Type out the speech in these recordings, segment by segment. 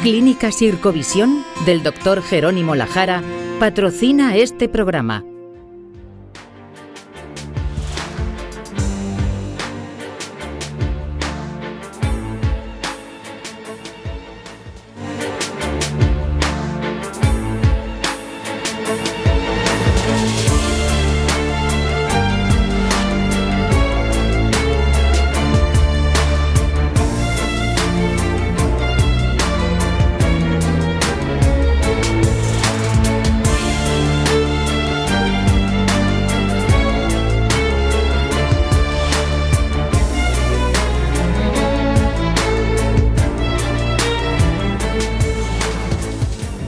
Clínica Sircovisión del Dr. Jerónimo Lajara patrocina este programa.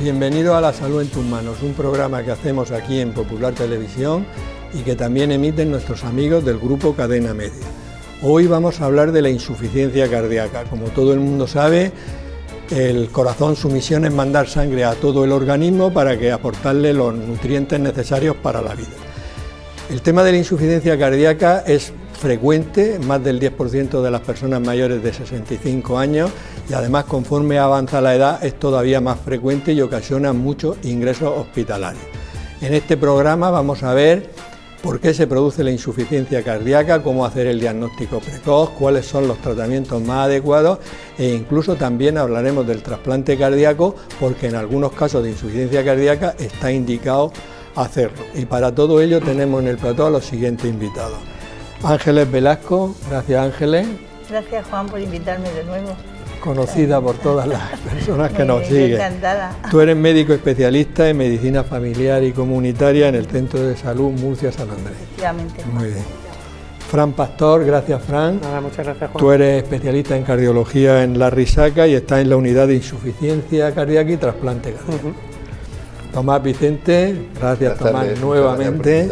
Bienvenido a La Salud en tus manos, un programa que hacemos aquí en Popular Televisión y que también emiten nuestros amigos del grupo Cadena Media. Hoy vamos a hablar de la insuficiencia cardíaca. Como todo el mundo sabe, el corazón, su misión es mandar sangre a todo el organismo para que aportarle los nutrientes necesarios para la vida. El tema de la insuficiencia cardíaca es frecuente, más del 10% de las personas mayores de 65 años, y además conforme avanza la edad es todavía más frecuente y ocasiona muchos ingresos hospitalarios. En este programa vamos a ver por qué se produce la insuficiencia cardíaca, cómo hacer el diagnóstico precoz, cuáles son los tratamientos más adecuados e incluso también hablaremos del trasplante cardíaco, porque en algunos casos de insuficiencia cardíaca está indicado hacerlo. Y para todo ello tenemos en el plató a los siguientes invitados. Ángeles Velasco, gracias Ángeles. Gracias Juan por invitarme de nuevo. Conocida por todas las personas que nos siguen. Encantada. Tú eres médico especialista en medicina familiar y comunitaria en el Centro de Salud Murcia-San Andrés. Efectivamente. Muy bien. Fran Pastor, gracias Fran. Nada, muchas gracias Juan. Tú eres especialista en cardiología en La Risaca y estás en la unidad de insuficiencia cardíaca y trasplante cardíaco. Tomás Vicente, gracias Tomás nuevamente.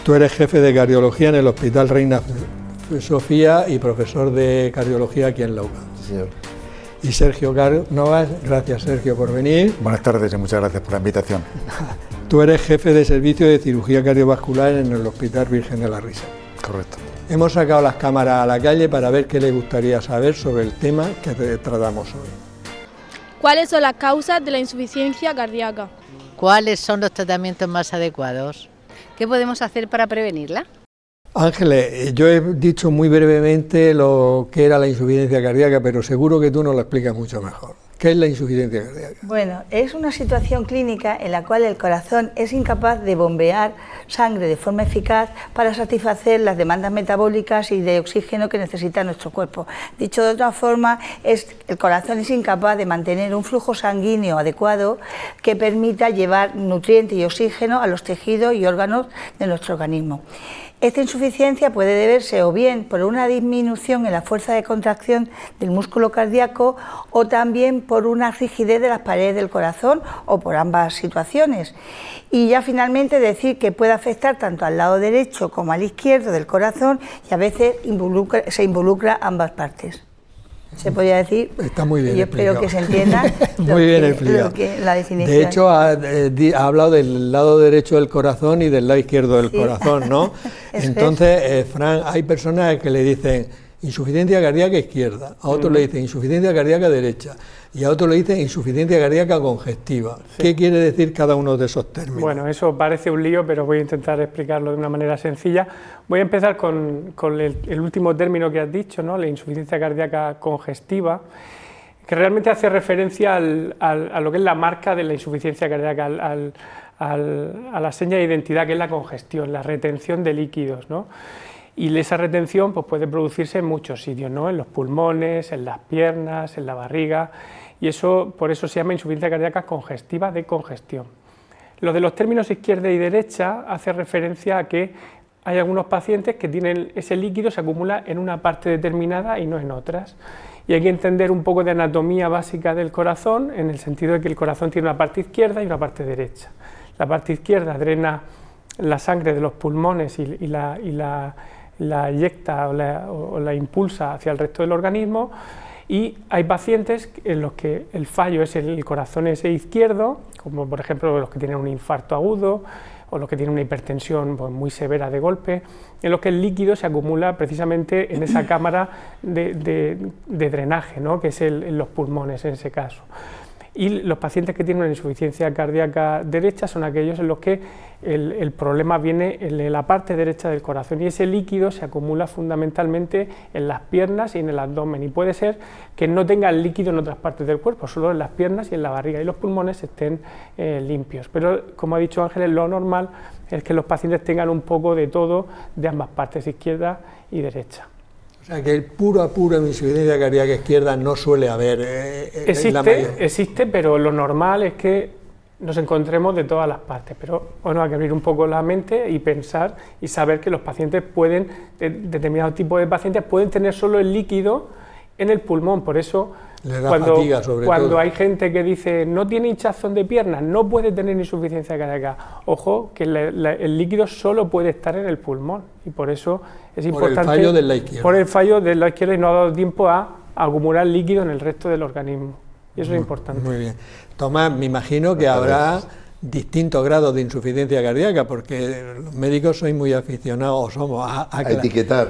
Tú eres jefe de cardiología en el Hospital Reina Sofía y profesor de cardiología aquí en la UCAM. Sí, señor. Y Sergio Novas, gracias Sergio por venir. Buenas tardes y muchas gracias por la invitación. Tú eres jefe de servicio de cirugía cardiovascular en el Hospital Virgen de la Risa. Correcto. Hemos sacado las cámaras a la calle para ver qué le gustaría saber sobre el tema que tratamos hoy. ¿Cuáles son las causas de la insuficiencia cardíaca? ¿Cuáles son los tratamientos más adecuados? ¿Qué podemos hacer para prevenirla? Ángeles, yo he dicho muy brevemente lo que era la insuficiencia cardíaca, pero seguro que tú nos lo explicas mucho mejor. ¿Qué es la insuficiencia cardíaca? Bueno, es una situación clínica en la cual el corazón es incapaz de bombear sangre de forma eficaz para satisfacer las demandas metabólicas y de oxígeno que necesita nuestro cuerpo. Dicho de otra forma, el corazón es incapaz de mantener un flujo sanguíneo adecuado que permita llevar nutrientes y oxígeno a los tejidos y órganos de nuestro organismo. Esta insuficiencia puede deberse o bien por una disminución en la fuerza de contracción del músculo cardíaco o también por una rigidez de las paredes del corazón o por ambas situaciones. Y ya finalmente decir que puede afectar tanto al lado derecho como al izquierdo del corazón y a veces se involucra ambas partes. Se podría decir. Está muy bien yo explicado. Espero que se entienda muy bien explicado. La definición. De hecho, ha hablado del lado derecho del corazón y del lado izquierdo del corazón, ¿no? Entonces, Fran, hay personas que le dicen insuficiencia cardíaca izquierda, a otros le dicen insuficiencia cardíaca derecha y a otros le dicen insuficiencia cardíaca congestiva. Sí. ¿Qué quiere decir cada uno de esos términos? Bueno, eso parece un lío, pero voy a intentar explicarlo de una manera sencilla. Voy a empezar con el último término que has dicho, ¿no? La insuficiencia cardíaca congestiva, que realmente hace referencia a lo que es la marca de la insuficiencia cardíaca, a la seña de identidad que es la congestión, la retención de líquidos, ¿no? Y esa retención pues, puede producirse en muchos sitios, ¿no? En los pulmones, en las piernas, en la barriga, y por eso se llama insuficiencia cardíaca congestiva de congestión. Lo de los términos izquierda y derecha hace referencia a que hay algunos pacientes que tienen ese líquido, se acumula en una parte determinada y no en otras. Y hay que entender un poco de anatomía básica del corazón, en el sentido de que el corazón tiene una parte izquierda y una parte derecha. La parte izquierda drena la sangre de los pulmones y la eyecta o la impulsa hacia el resto del organismo, y hay pacientes en los que el fallo es el corazón ese izquierdo, como por ejemplo los que tienen un infarto agudo, o los que tienen una hipertensión pues, muy severa de golpe, en los que el líquido se acumula precisamente en esa cámara de drenaje, ¿no? Que es en los pulmones en ese caso. Y los pacientes que tienen una insuficiencia cardíaca derecha son aquellos en los que el problema viene en la parte derecha del corazón y ese líquido se acumula fundamentalmente en las piernas y en el abdomen, y puede ser que no tenga el líquido en otras partes del cuerpo, solo en las piernas y en la barriga, y los pulmones estén limpios. Pero, como ha dicho Ángeles, lo normal es que los pacientes tengan un poco de todo de ambas partes, izquierda y derecha. O sea, que el pura insuficiencia cardíaca izquierda no suele haber. Existe, pero lo normal es que nos encontremos de todas las partes. Pero bueno, hay que abrir un poco la mente y pensar y saber que los pacientes pueden, determinado tipo de pacientes, pueden tener solo el líquido en el pulmón. Por eso, cuando hay gente que dice no tiene hinchazón de piernas, no puede tener insuficiencia cardíaca, ojo, que el líquido solo puede estar en el pulmón, y por eso es importante. Por el fallo del lado izquierdo. Por el fallo del lado izquierdo, y no ha dado tiempo a acumular líquido en el resto del organismo, y eso es importante. Muy bien. Tomás, me imagino que habrá distintos grados de insuficiencia cardíaca, porque los médicos sois muy aficionados, somos a etiquetar,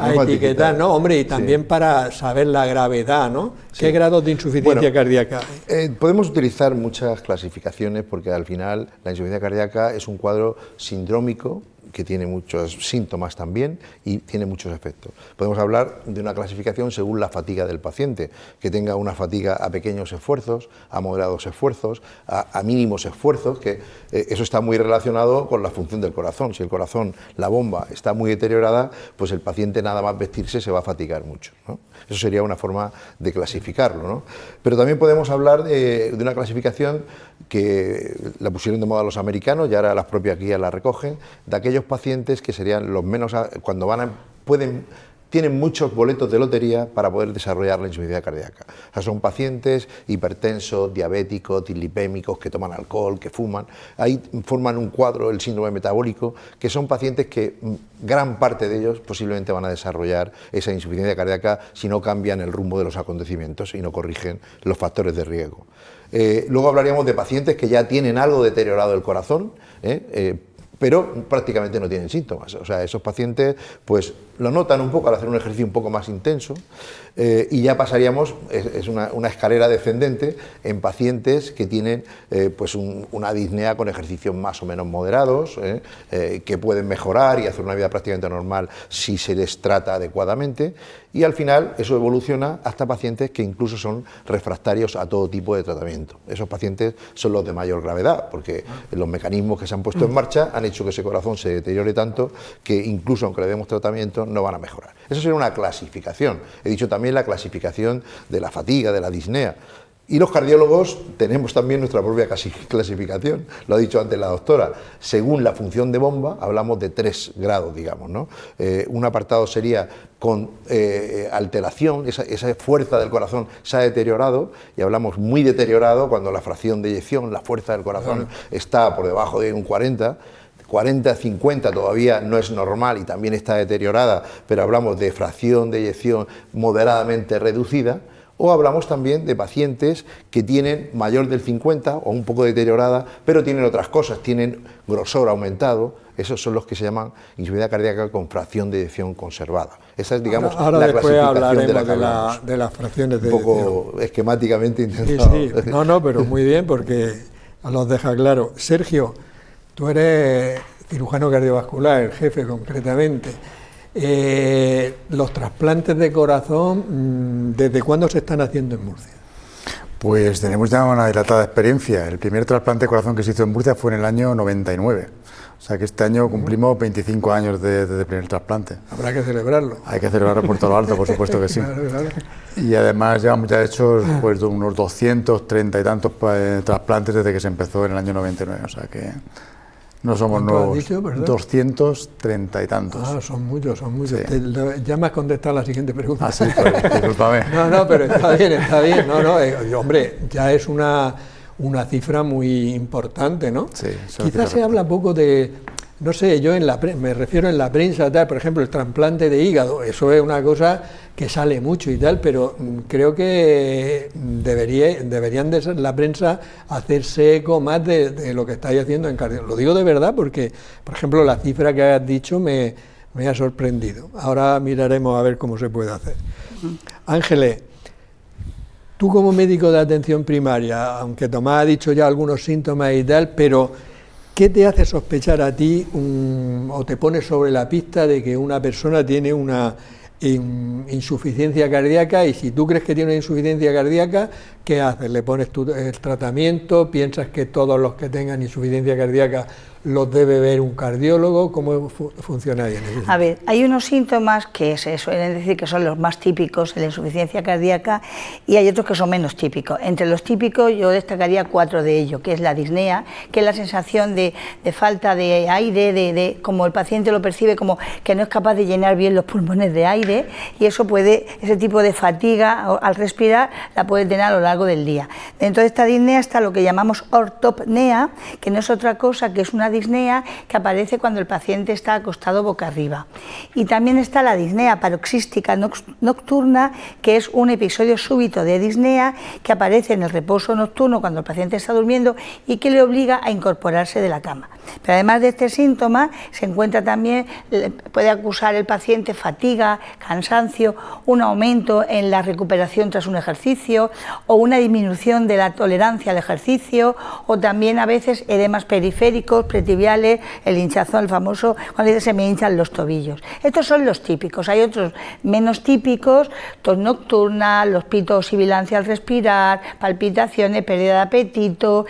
¿no? Hombre, y también para saber la gravedad, ¿no? ¿Qué grados de insuficiencia cardíaca hay? Podemos utilizar muchas clasificaciones, porque al final la insuficiencia cardíaca es un cuadro sindrómico que tiene muchos síntomas también y tiene muchos efectos. Podemos hablar de una clasificación según la fatiga del paciente, que tenga una fatiga a pequeños esfuerzos, a moderados esfuerzos, a mínimos esfuerzos, que eso está muy relacionado con la función del corazón. Si el corazón, la bomba, está muy deteriorada, pues el paciente nada más vestirse se va a fatigar mucho, ¿no? Eso sería una forma de clasificarlo, ¿no? Pero también podemos hablar de una clasificación que la pusieron de moda los americanos y ahora las propias guías la recogen, de aquellos pacientes que serían los menos, cuando tienen muchos boletos de lotería para poder desarrollar la insuficiencia cardíaca. O sea, son pacientes hipertensos, diabéticos, dislipémicos, que toman alcohol, que fuman. Ahí forman un cuadro, el síndrome metabólico, que son pacientes que gran parte de ellos posiblemente van a desarrollar esa insuficiencia cardíaca si no cambian el rumbo de los acontecimientos y no corrigen los factores de riesgo. Luego hablaríamos de pacientes que ya tienen algo deteriorado el corazón, pero prácticamente no tienen síntomas. O sea, esos pacientes pues lo notan un poco al hacer un ejercicio un poco más intenso, y ya pasaríamos, es una escalera descendente en pacientes que tienen pues una disnea con ejercicios más o menos moderados, que pueden mejorar y hacer una vida prácticamente normal si se les trata adecuadamente, y al final eso evoluciona hasta pacientes que incluso son refractarios a todo tipo de tratamiento. Esos pacientes son los de mayor gravedad, porque los mecanismos que se han puesto en marcha han hecho que ese corazón se deteriore tanto que incluso aunque le demos tratamiento no van a mejorar. Eso sería una clasificación. He dicho también la clasificación de la fatiga, de la disnea. Y los cardiólogos tenemos también nuestra propia clasificación, lo ha dicho antes la doctora. Según la función de bomba, hablamos de 3 grados, digamos, ¿no? Un apartado sería con alteración, esa fuerza del corazón se ha deteriorado, y hablamos muy deteriorado cuando la fracción de eyección, la fuerza del corazón está por debajo de un 40, 40-50 todavía no es normal y también está deteriorada, pero hablamos de fracción de eyección moderadamente reducida. O hablamos también de pacientes que tienen mayor del 50 o un poco deteriorada, pero tienen otras cosas, tienen grosor aumentado. Esos son los que se llaman insuficiencia cardíaca con fracción de eyección conservada. Esa es, digamos, ahora la después clasificación de las fracciones de eyección. Un poco esquemáticamente intentado. Sí. No, pero muy bien, porque los deja claro. Sergio, tú eres cirujano cardiovascular, el jefe concretamente. Los trasplantes de corazón, ¿desde cuándo se están haciendo en Murcia? Pues tenemos ya una dilatada experiencia. El primer trasplante de corazón que se hizo en Murcia fue en el año 99. O sea que este año cumplimos 25 años de primer trasplante. Habrá que celebrarlo. Hay que celebrarlo por todo lo alto, por supuesto que sí. Claro. Y además llevamos ya hechos pues, unos 230 y tantos trasplantes desde que se empezó en el año 99. O sea que no somos nuevos. ¿Has dicho, 230 y tantos. Son muchos. Sí. Ya me has contestado la siguiente pregunta. Ah, sí, pues, discúlpame. No, pero está bien. Hombre, ya es una cifra muy importante, ¿no? Sí. Quizás se habla poco de no sé, yo me refiero en la prensa, tal, por ejemplo, el trasplante de hígado, eso es una cosa que sale mucho y tal, pero creo que deberían de ser la prensa hacerse eco más de lo que estáis haciendo en cardiología. Lo digo de verdad porque, por ejemplo, la cifra que has dicho me ha sorprendido. Ahora miraremos a ver cómo se puede hacer. Ángeles, tú como médico de atención primaria, aunque Tomás ha dicho ya algunos síntomas y tal, pero ¿qué te hace sospechar a ti o te pone sobre la pista de que una persona tiene una insuficiencia cardíaca? Y si tú crees que tiene una insuficiencia cardíaca, ¿qué haces? ¿Le pones el tratamiento? ¿Piensas que todos los que tengan insuficiencia cardíaca los debe ver un cardiólogo? ¿Cómo funciona ahí? A ver, hay unos síntomas que se suelen decir que son los más típicos en la insuficiencia cardíaca y hay otros que son menos típicos. Entre los típicos yo destacaría 4 de ellos, que es la disnea, que es la sensación de falta de aire, como el paciente lo percibe como que no es capaz de llenar bien los pulmones de aire, y eso ese tipo de fatiga al respirar la puede tener a lo largo del día. Dentro de esta disnea está lo que llamamos ortopnea, que no es otra cosa que es una disnea que aparece cuando el paciente está acostado boca arriba. Y también está la disnea paroxística nocturna, que es un episodio súbito de disnea que aparece en el reposo nocturno cuando el paciente está durmiendo y que le obliga a incorporarse de la cama. Pero además de este síntoma se encuentra también, puede acusar el paciente fatiga, cansancio, un aumento en la recuperación tras un ejercicio o una disminución de la tolerancia al ejercicio, o también a veces edemas periféricos, tibiales, el hinchazón, el famoso, cuando se me hinchan los tobillos. Estos son los típicos. Hay otros menos típicos, tos nocturna, los pitos, sibilancia al respirar, palpitaciones, pérdida de apetito,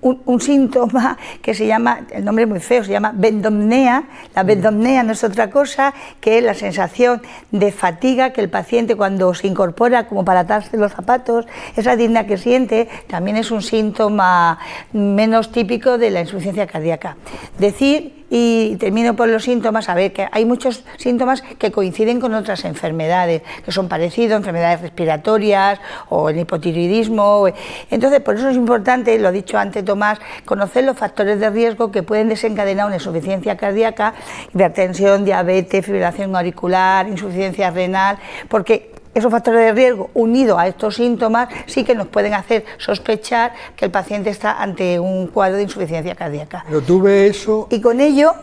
un síntoma que se llama, el nombre es muy feo, se llama bendomnea. La bendomnea no es otra cosa que la sensación de fatiga que el paciente cuando se incorpora como para atarse los zapatos, esa disnea que siente, también es un síntoma menos típico de la insuficiencia cardíaca. Decir, y termino por los síntomas, a ver que hay muchos síntomas que coinciden con otras enfermedades, que son parecidos, enfermedades respiratorias o el hipotiroidismo. Entonces, por eso es importante, lo ha dicho antes Tomás, conocer los factores de riesgo que pueden desencadenar una insuficiencia cardíaca, hipertensión, diabetes, fibrilación auricular, insuficiencia renal, porque esos factores de riesgo, unidos a estos síntomas, sí que nos pueden hacer sospechar que el paciente está ante un cuadro de insuficiencia cardíaca. Pero tú ves eso... Y con ello,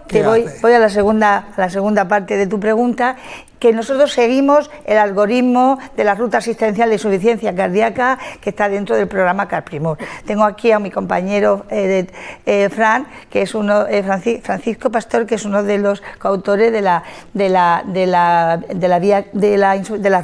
voy a la segunda parte de tu pregunta, que nosotros seguimos el algoritmo de la ruta asistencial de insuficiencia cardíaca que está dentro del programa CARPRIMOR. Tengo aquí a mi compañero Fran, que es Francisco Pastor, que es uno de los coautores de la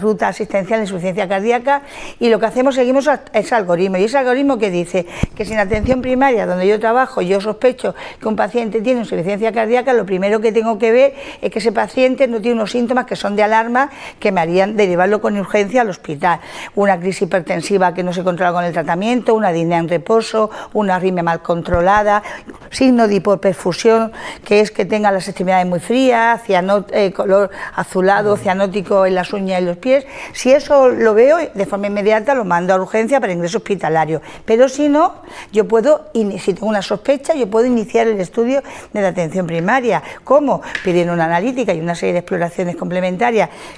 ruta asistencial de insuficiencia cardíaca, y lo que hacemos, seguimos ese algoritmo, y ese algoritmo que dice que si en atención primaria, donde yo trabajo, yo sospecho que un paciente tiene insuficiencia cardíaca, lo primero que tengo que ver es que ese paciente no tiene unos síntomas que son de alarma que me harían derivarlo con urgencia al hospital. Una crisis hipertensiva que no se controla con el tratamiento, una disnea en reposo, una arritmia mal controlada, signo de hipoperfusión, que es que tenga las extremidades muy frías, color azulado, cianótico en las uñas y los pies. Si eso lo veo, de forma inmediata lo mando a urgencia para ingreso hospitalario. Pero si no, yo puedo, si tengo una sospecha, yo puedo iniciar el estudio de la atención primaria. ¿Cómo? Pidiendo una analítica y una serie de exploraciones complementarias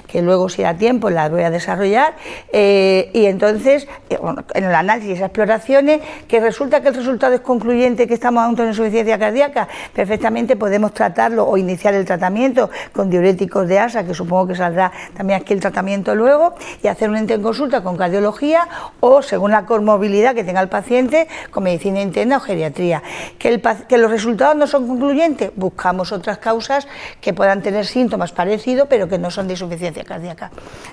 que luego, si da tiempo, las voy a desarrollar, y entonces en el análisis de esas exploraciones, que resulta que el resultado es concluyente, que estamos ante una insuficiencia cardíaca, perfectamente podemos tratarlo o iniciar el tratamiento con diuréticos de ASA, que supongo que saldrá también aquí el tratamiento luego, y hacer una interconsulta con cardiología o, según la comorbilidad que tenga el paciente, con medicina interna o geriatría. Que los resultados no son concluyentes, buscamos otras causas que puedan tener síntomas parecidos pero que no son de insuficiencia cardíaca.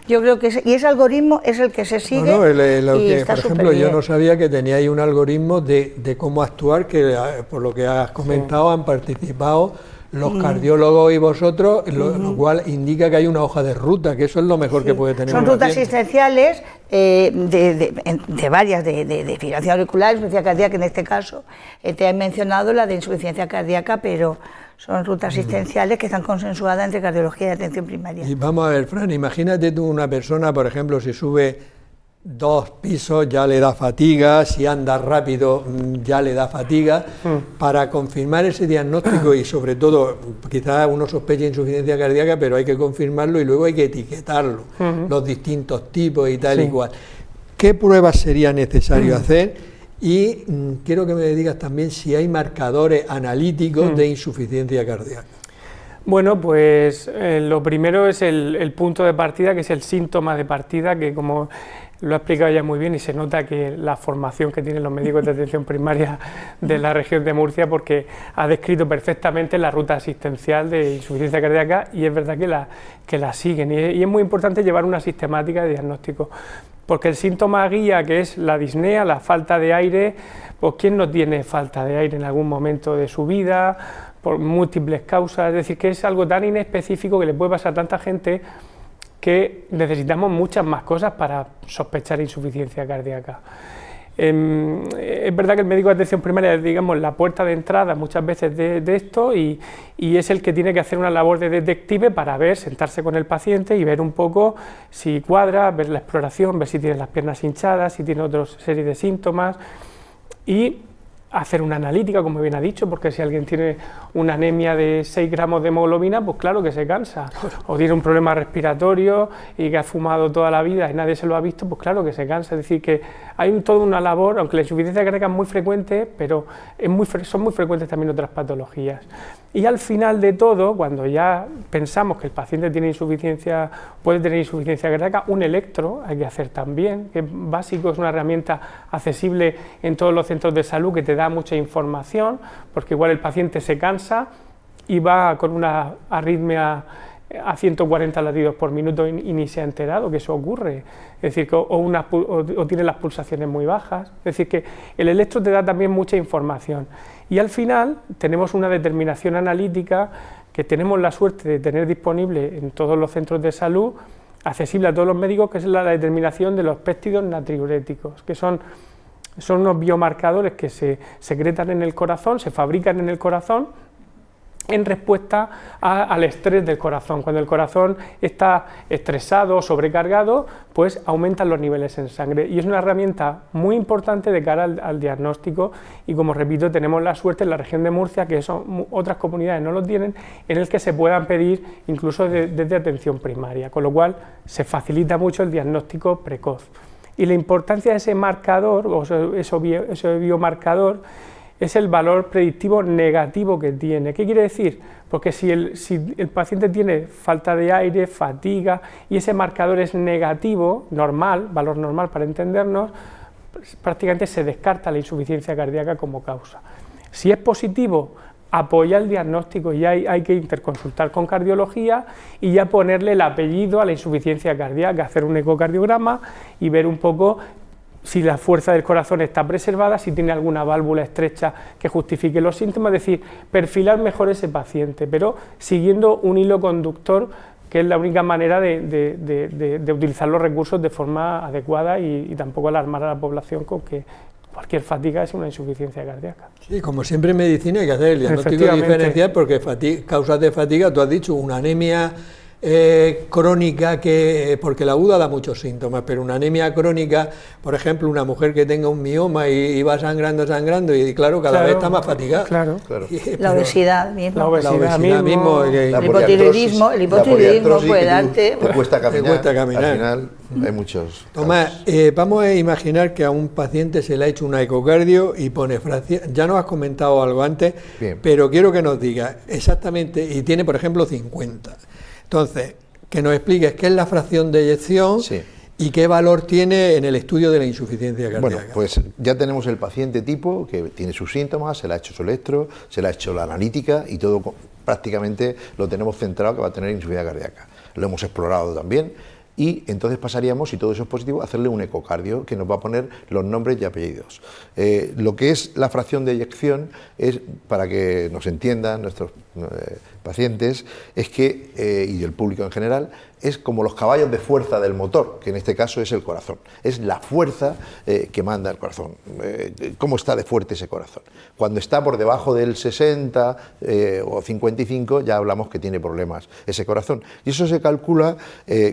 Yo creo que ese algoritmo es el que se sigue. Por ejemplo, yo no sabía que teníais un algoritmo de cómo actuar, que por lo que has comentado han participado los cardiólogos y vosotros, lo cual indica que hay una hoja de ruta, que eso es lo mejor que puede tener. Son rutas asistenciales de varias, de fibrilación auricular, insuficiencia cardíaca, en este caso te he mencionado la de insuficiencia cardíaca, pero son rutas asistenciales que están consensuadas entre cardiología y atención primaria. Y vamos a ver, Fran, imagínate tú una persona, por ejemplo, si sube 2 pisos ya le da fatiga, si anda rápido ya le da fatiga. Para confirmar ese diagnóstico y sobre todo, quizás uno sospecha insuficiencia cardíaca, pero hay que confirmarlo y luego hay que etiquetarlo, los distintos tipos y tal y cual. ¿Qué pruebas sería necesario hacer? Y quiero que me digas también si hay marcadores analíticos de insuficiencia cardíaca. Bueno, pues lo primero es el punto de partida, que es el síntoma de partida, que como lo ha explicado ya muy bien y se nota que la formación que tienen los médicos de atención primaria de la región de Murcia, porque ha descrito perfectamente la ruta asistencial de insuficiencia cardíaca y es verdad que la siguen y es muy importante llevar una sistemática de diagnóstico, porque el síntoma guía, que es la disnea, la falta de aire, pues ¿quién no tiene falta de aire en algún momento de su vida? Por múltiples causas, es decir, que es algo tan inespecífico que le puede pasar a tanta gente que necesitamos muchas más cosas para sospechar insuficiencia cardíaca. Es verdad que el médico de atención primaria es, digamos, la puerta de entrada muchas veces de esto y es el que tiene que hacer una labor de detective para ver, sentarse con el paciente y ver un poco si cuadra, ver la exploración, ver si tiene las piernas hinchadas, si tiene otra serie de síntomas y hacer una analítica, como bien ha dicho, porque si alguien tiene una anemia de 6 gramos de hemoglobina, pues claro que se cansa, o tiene un problema respiratorio y que ha fumado toda la vida y nadie se lo ha visto, pues claro que se cansa. Es decir, que hay toda una labor, aunque la insuficiencia cardíaca es muy frecuente, pero son muy frecuentes también otras patologías. Y al final de todo, cuando ya pensamos que el paciente puede tener insuficiencia cardíaca, un electro hay que hacer también, que es básico, es una herramienta accesible en todos los centros de salud que te da mucha información, porque igual el paciente se cansa y va con una arritmia a 140 latidos por minuto y ni se ha enterado que eso ocurre, es decir, o tiene las pulsaciones muy bajas, es decir, que el electro te da también mucha información. Y al final tenemos una determinación analítica que tenemos la suerte de tener disponible en todos los centros de salud, accesible a todos los médicos, que es la determinación de los péptidos natriuréticos, que son unos biomarcadores que se secretan en el corazón, se fabrican en el corazón en respuesta al estrés del corazón. Cuando el corazón está estresado o sobrecargado, pues aumentan los niveles en sangre y es una herramienta muy importante de cara al diagnóstico y, como repito, tenemos la suerte en la región de Murcia, que otras comunidades no lo tienen, en el que se puedan pedir incluso desde atención primaria, con lo cual se facilita mucho el diagnóstico precoz. Y la importancia de ese marcador, o ese biomarcador, es el valor predictivo negativo que tiene. ¿Qué quiere decir? Porque si el paciente tiene falta de aire, fatiga, y ese marcador es negativo, normal, valor normal para entendernos, pues prácticamente se descarta la insuficiencia cardíaca como causa. Si es positivo, apoya el diagnóstico y hay que interconsultar con cardiología y ya ponerle el apellido a la insuficiencia cardíaca, hacer un ecocardiograma y ver un poco si la fuerza del corazón está preservada, si tiene alguna válvula estrecha que justifique los síntomas, es decir, perfilar mejor ese paciente, pero siguiendo un hilo conductor, que es la única manera de utilizar los recursos de forma adecuada y tampoco alarmar a la población con que cualquier fatiga es una insuficiencia cardíaca. Sí, como siempre en medicina hay que hacer el diagnóstico diferencial, porque causas de fatiga, tú has dicho, una anemia crónica, porque la aguda da muchos síntomas, pero una anemia crónica, por ejemplo, una mujer que tenga un mioma y va sangrando y claro, cada vez está más fatigada. Claro. La obesidad mismo. La obesidad mismo. El hipotiroidismo puede darte. Te cuesta caminar. Al final hay muchos. Tomás, vamos a imaginar que a un paciente se le ha hecho una ecocardio y pone fracción. Ya nos has comentado algo antes, bien, pero quiero que nos digas exactamente, y tiene por ejemplo 50. Entonces, que nos expliques qué es la fracción de eyección y qué valor tiene en el estudio de la insuficiencia cardíaca. Bueno, pues ya tenemos el paciente tipo que tiene sus síntomas, se le ha hecho su electro, se le ha hecho la analítica y todo prácticamente lo tenemos centrado que va a tener insuficiencia cardíaca. Lo hemos explorado también y entonces pasaríamos, si todo eso es positivo, a hacerle un ecocardio que nos va a poner los nombres y apellidos. Lo que es la fracción de eyección es, para que nos entiendan nuestros pacientes es que, y del público en general, es como los caballos de fuerza del motor, que en este caso es el corazón. Es la fuerza que manda el corazón. ¿Cómo está de fuerte ese corazón? Cuando está por debajo del 60 o 55 ya hablamos que tiene problemas ese corazón. Y eso se calcula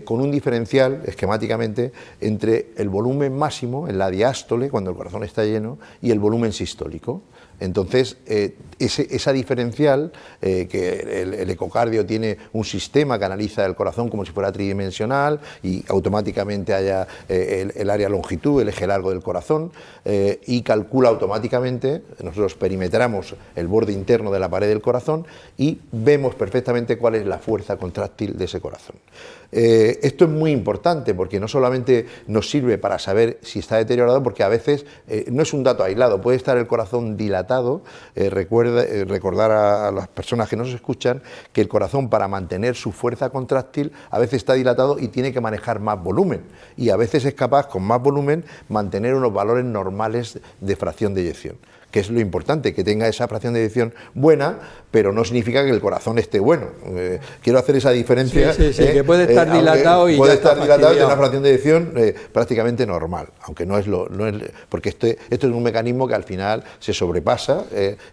con un diferencial, esquemáticamente, entre el volumen máximo en la diástole, cuando el corazón está lleno, y el volumen sistólico. Entonces, esa diferencial, que el ecocardio tiene un sistema que analiza el corazón como si fuera tridimensional y automáticamente haya el área longitud, el eje largo del corazón, y calcula automáticamente, nosotros perimetramos el borde interno de la pared del corazón y vemos perfectamente cuál es la fuerza contráctil de ese corazón. Esto es muy importante porque no solamente nos sirve para saber si está deteriorado, porque a veces no es un dato aislado, puede estar el corazón dilatado. Recordar a las personas que nos escuchan que el corazón, para mantener su fuerza contráctil, a veces está dilatado y tiene que manejar más volumen, y a veces es capaz, con más volumen, mantener unos valores normales de fracción de eyección, que es lo importante, que tenga esa fracción de eyección buena, pero no significa que el corazón esté bueno. Quiero hacer esa diferencia. Sí, que puede estar dilatado y puede ya estar está dilatado y tener una fastidiado. fracción de eyección prácticamente normal, aunque no es porque esto es un mecanismo que al final se sobrepasa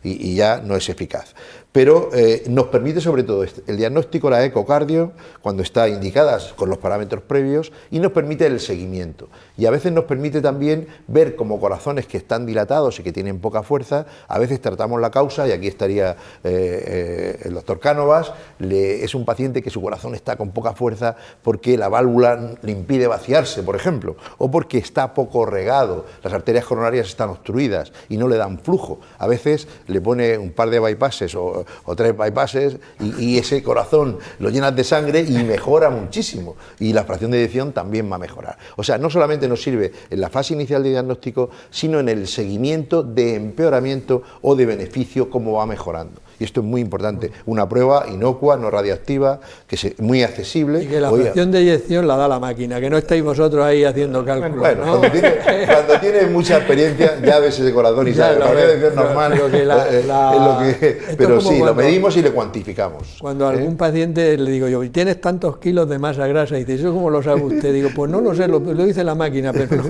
y ya no es eficaz. Pero nos permite sobre todo el diagnóstico, la ecocardio, cuando está indicada con los parámetros previos, y nos permite el seguimiento. Y a veces nos permite también ver como corazones que están dilatados y que tienen poca fuerza, a veces tratamos la causa, y aquí estaría el doctor Cánovas. Es un paciente que su corazón está con poca fuerza porque la válvula le impide vaciarse, por ejemplo, o porque está poco regado, las arterias coronarias están obstruidas y no le dan flujo. A veces le pone un par de bypasses o 3 bypasses y ese corazón lo llenas de sangre y mejora muchísimo, y la fracción de eyección también va a mejorar. O sea, no solamente nos sirve en la fase inicial de diagnóstico, sino en el seguimiento de empeoramiento o de beneficio, cómo va mejorando. Y esto es muy importante, una prueba inocua, no radiactiva, que es muy accesible. Y que la fracción de eyección la da la máquina, que no estáis vosotros ahí haciendo cálculos. Bueno, ¿no? cuando tienes mucha experiencia ya ves ese corazón y sabes, la fracción de eyección normal pero sí, lo medimos y le cuantificamos. Cuando a algún paciente le digo yo, tienes tantos kilos de masa grasa, y dice, ¿eso cómo lo sabe usted? Digo, pues no lo sé, lo dice la máquina, pero no.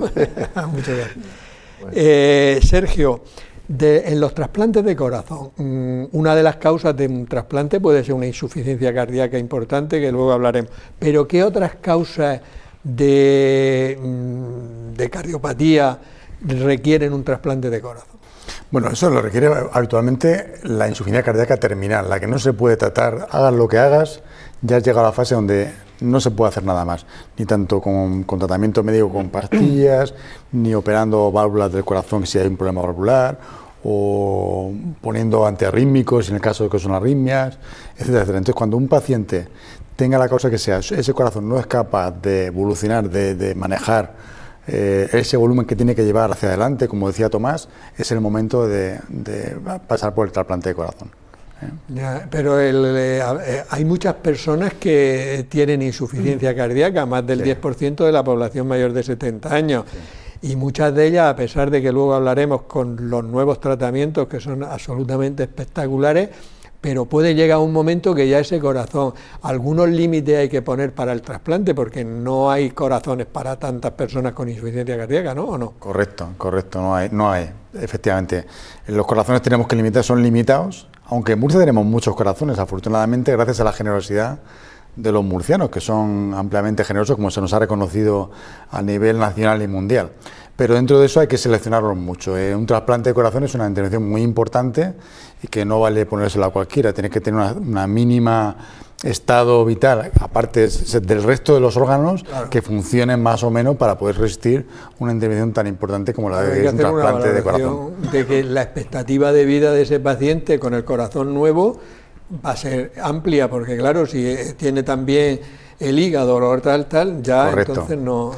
Muchas gracias. Sergio, en los trasplantes de corazón, una de las causas de un trasplante puede ser una insuficiencia cardíaca importante, que luego hablaremos, pero ¿qué otras causas de cardiopatía requieren un trasplante de corazón? Bueno, eso lo requiere habitualmente la insuficiencia cardíaca terminal, la que no se puede tratar, hagas lo que hagas, ya has llegado a la fase donde no se puede hacer nada más, ni tanto con tratamiento médico con pastillas, ni operando válvulas del corazón si hay un problema valvular, o poniendo antiarrítmicos en el caso de que son arritmias, etcétera, etcétera. Entonces, cuando un paciente tenga la causa que sea, ese corazón no es capaz de evolucionar, de manejar ese volumen que tiene que llevar hacia adelante, como decía Tomás, es el momento de pasar por el trasplante de corazón. Ya, pero hay muchas personas que tienen insuficiencia cardíaca, más del 10% de la población mayor de 70 años. Y muchas de ellas, a pesar de que luego hablaremos con los nuevos tratamientos que son absolutamente espectaculares, pero puede llegar un momento que ya ese corazón, algunos límites hay que poner para el trasplante, porque no hay corazones para tantas personas con insuficiencia cardíaca, ¿no? ¿O no? Correcto, no hay, efectivamente. Los corazones tenemos que limitar, son limitados, aunque en Murcia tenemos muchos corazones, afortunadamente, gracias a la generosidad de los murcianos, que son ampliamente generosos, como se nos ha reconocido a nivel nacional y mundial. Pero dentro de eso hay que seleccionarlos mucho. Un trasplante de corazón es una intervención muy importante y que no vale ponérsela a cualquiera. Tiene que tener una mínima estado vital, aparte del resto de los órganos, claro, que funcionen más o menos para poder resistir una intervención tan importante como la de un trasplante de corazón. De que la expectativa de vida de ese paciente con el corazón nuevo va a ser amplia, porque claro, si tiene también el hígado o tal, ya correcto, entonces no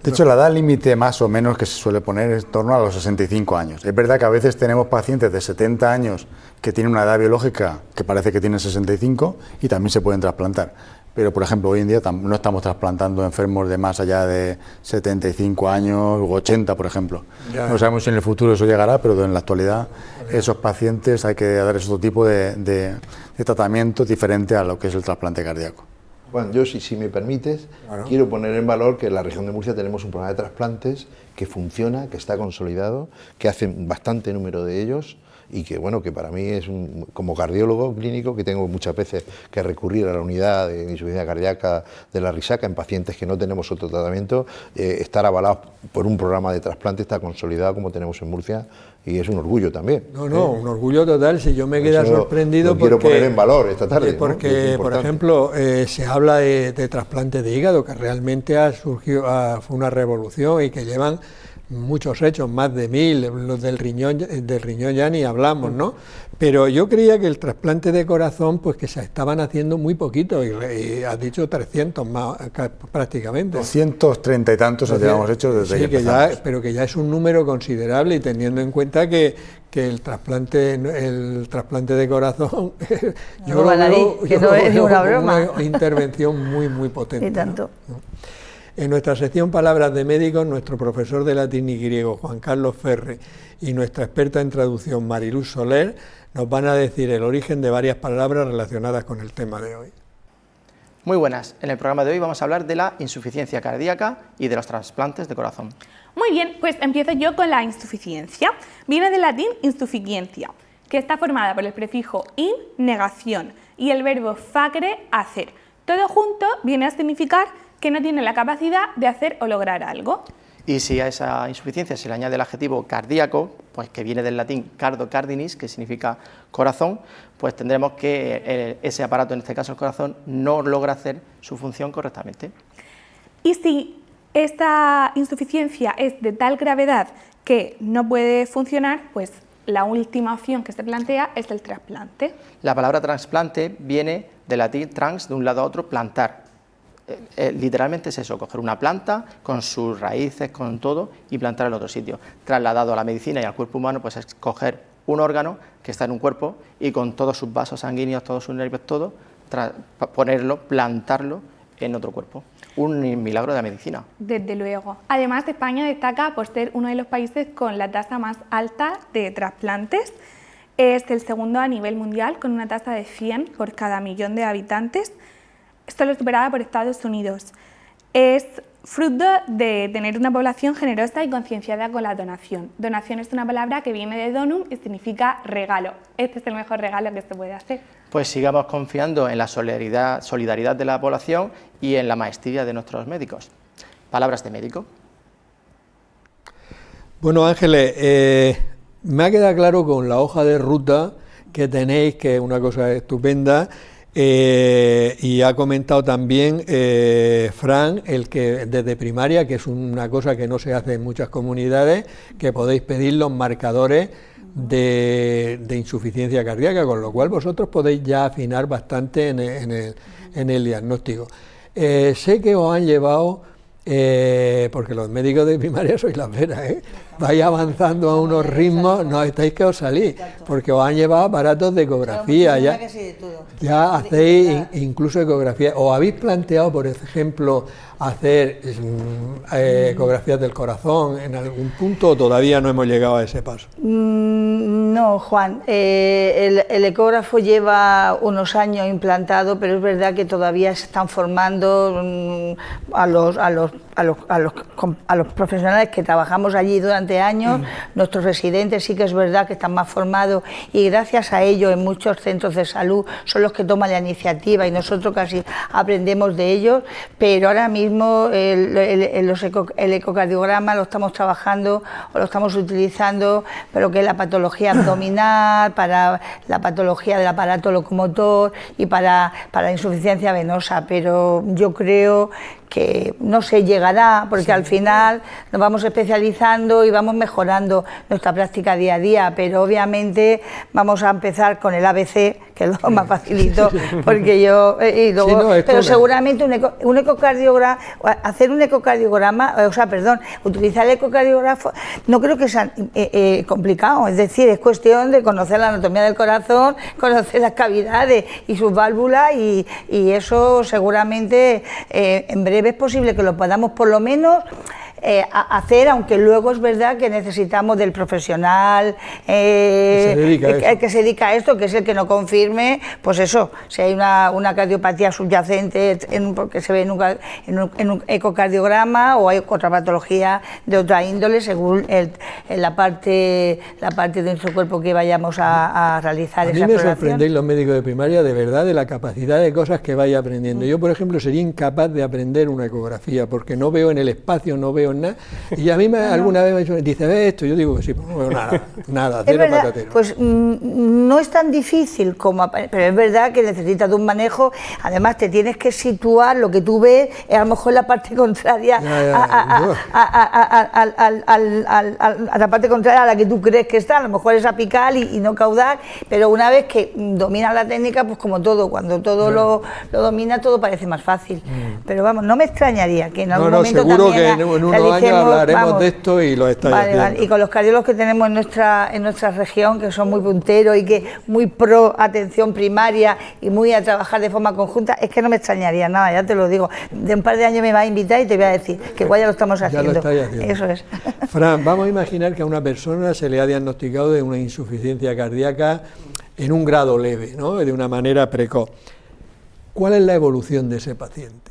de hecho, la edad límite más o menos que se suele poner es en torno a los 65 años. Es verdad que a veces tenemos pacientes de 70 años que tienen una edad biológica que parece que tienen 65 y también se pueden trasplantar. pero por ejemplo hoy en día no estamos trasplantando enfermos de más allá de 75 años u 80, por ejemplo. No sabemos si en el futuro eso llegará, pero en la actualidad esos pacientes hay que darles otro tipo de tratamiento diferente a lo que es el trasplante cardíaco. Juan, yo si me permites, quiero poner en valor que en la región de Murcia tenemos un programa de trasplantes que funciona, que está consolidado, que hacen bastante número de ellos, y que bueno, que para mí es como cardiólogo clínico, que tengo muchas veces que recurrir a la unidad de insuficiencia cardíaca de la Risaca en pacientes que no tenemos otro tratamiento, estar avalados por un programa de trasplante está consolidado como tenemos en Murcia, y es un orgullo también. Un orgullo total. Si yo me queda sorprendido porque quiero poner en valor esta tarde, porque por ejemplo se habla de trasplante de hígado, que realmente fue una revolución y que llevan muchos hechos, más de 1000, los del riñón ya ni hablamos, ¿no? Pero yo creía que el trasplante de corazón, pues que se estaban haciendo muy poquito, y has dicho 300 más prácticamente. 230 y tantos llevamos hechos desde que empezamos. Pero que ya es un número considerable, y teniendo en cuenta que el trasplante de corazón, yo creo que no es una broma, una intervención muy potente. Y tanto. ¿no? En nuestra sección Palabras de Médicos, nuestro profesor de latín y griego, Juan Carlos Ferre, y nuestra experta en traducción, Mariluz Soler, nos van a decir el origen de varias palabras relacionadas con el tema de hoy. Muy buenas, en el programa de hoy vamos a hablar de la insuficiencia cardíaca y de los trasplantes de corazón. Muy bien, pues empiezo yo con la insuficiencia. Viene del latín insuficiencia, que está formada por el prefijo in, negación, y el verbo facere, hacer. Todo junto viene a significar que no tiene la capacidad de hacer o lograr algo. Y si a esa insuficiencia se le añade el adjetivo cardíaco, pues que viene del latín cardo cardinis, que significa corazón, pues tendremos que ese aparato, en este caso el corazón, no logra hacer su función correctamente. Y si esta insuficiencia es de tal gravedad que no puede funcionar, pues la última opción que se plantea es el trasplante. La palabra trasplante viene del latín trans, de un lado a otro, plantar. Literalmente es eso, coger una planta con sus raíces, con todo, y plantar en otro sitio. Trasladado a la medicina y al cuerpo humano, pues es coger un órgano que está en un cuerpo y con todos sus vasos sanguíneos, todos sus nervios, todo, ponerlo, plantarlo en otro cuerpo. Un milagro de la medicina. Desde luego. Además, España destaca por ser uno de los países con la tasa más alta de trasplantes. Es el segundo a nivel mundial, con una tasa de 100 por cada millón de habitantes, solo superada por Estados Unidos. Es fruto de tener una población generosa y concienciada con la donación. Donación es una palabra que viene de donum y significa regalo. Este es el mejor regalo que se puede hacer. Pues sigamos confiando en la solidaridad de la población y en la maestría de nuestros médicos. Palabras de médico. Bueno, Ángeles, me ha quedado claro con la hoja de ruta que tenéis, que es una cosa estupenda. Y ha comentado también Fran, el que desde primaria, que es una cosa que no se hace en muchas comunidades, que podéis pedir los marcadores de insuficiencia cardíaca, con lo cual vosotros podéis ya afinar bastante en el diagnóstico. Sé que os han llevado, porque los médicos de primaria sois las veras, vais avanzando a unos ritmos, no estáis que os salís, porque os han llevado aparatos de ecografía, ya hacéis incluso ecografía. ¿Os habéis planteado, por ejemplo, hacer ecografías del corazón en algún punto, o todavía no hemos llegado a ese paso? No, Juan, el ecógrafo lleva unos años implantado, pero es verdad que todavía se están formando a los profesionales que trabajamos allí durante años. Nuestros residentes sí que es verdad que están más formados, y gracias a ello en muchos centros de salud son los que toman la iniciativa y nosotros casi aprendemos de ellos, pero ahora mismo el ecocardiograma lo estamos trabajando o lo estamos utilizando, pero que es la patología abdominal, para la patología del aparato locomotor y para la insuficiencia venosa, pero yo creo que no se llegará, porque al final nos vamos especializando y vamos mejorando nuestra práctica día a día, pero obviamente vamos a empezar con el ABC, que es lo más facilito, porque yo, y luego, pero seguramente un ecocardiograma, hacer un ecocardiograma, utilizar el ecocardiógrafo, no creo que sea complicado, es decir, es cuestión de conocer la anatomía del corazón, conocer las cavidades y sus válvulas, y eso seguramente en breve es posible que lo podamos por lo menos hacer, aunque luego es verdad que necesitamos del profesional que se dedica a esto, que es el que no confirme, pues eso, si hay una cardiopatía subyacente porque se ve en un ecocardiograma, o hay otra patología de otra índole según la parte de nuestro cuerpo que vayamos a realizar. A mí me sorprendéis los médicos de primaria, de verdad, de la capacidad de cosas que vaya aprendiendo. Yo, por ejemplo, sería incapaz de aprender una ecografía porque no veo en el espacio, no veo en nada, y a mí alguna vez me dice, ¿ves esto? Yo digo que sí, pues no veo nada, cero patatero. Pues no es tan difícil pero es verdad que necesitas de un manejo, además te tienes que situar, lo que tú ves es a lo mejor la parte contraria a la parte contraria a la que tú crees que está, a lo mejor es apical y no caudal, pero una vez que dominas la técnica, pues como todo, cuando todo lo domina, todo parece más fácil. Pero vamos, no me extrañaría que en algún momento seguro también que en unos años hablaremos de esto y lo estáis haciendo. Y con los cardiólogos que tenemos en nuestra región, que son muy punteros y que muy pro atención primaria y muy a trabajar de forma conjunta, es que no me extrañaría nada, ya te lo digo. De un par de años me vas a invitar y te voy a decir que igual ya lo estamos haciendo. Ya lo estáis haciendo. Eso es. Fran, vamos a imaginar que a una persona se le ha diagnosticado de una insuficiencia cardíaca en un grado leve, ¿no?, de una manera precoz. ¿Cuál es la evolución de ese paciente?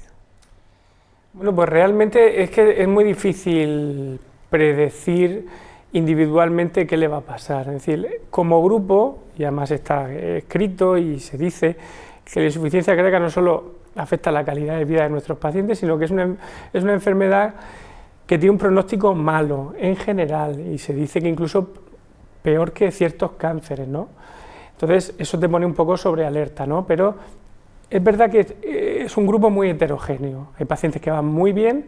Bueno, pues realmente es que es muy difícil predecir individualmente qué le va a pasar. Es decir, como grupo, y además está escrito y se dice que la insuficiencia cardíaca no solo afecta la calidad de vida de nuestros pacientes, sino que es una enfermedad que tiene un pronóstico malo en general, y se dice que incluso peor que ciertos cánceres, ¿no? Entonces eso te pone un poco sobre alerta, ¿no? Pero es verdad que es un grupo muy heterogéneo. Hay pacientes que van muy bien,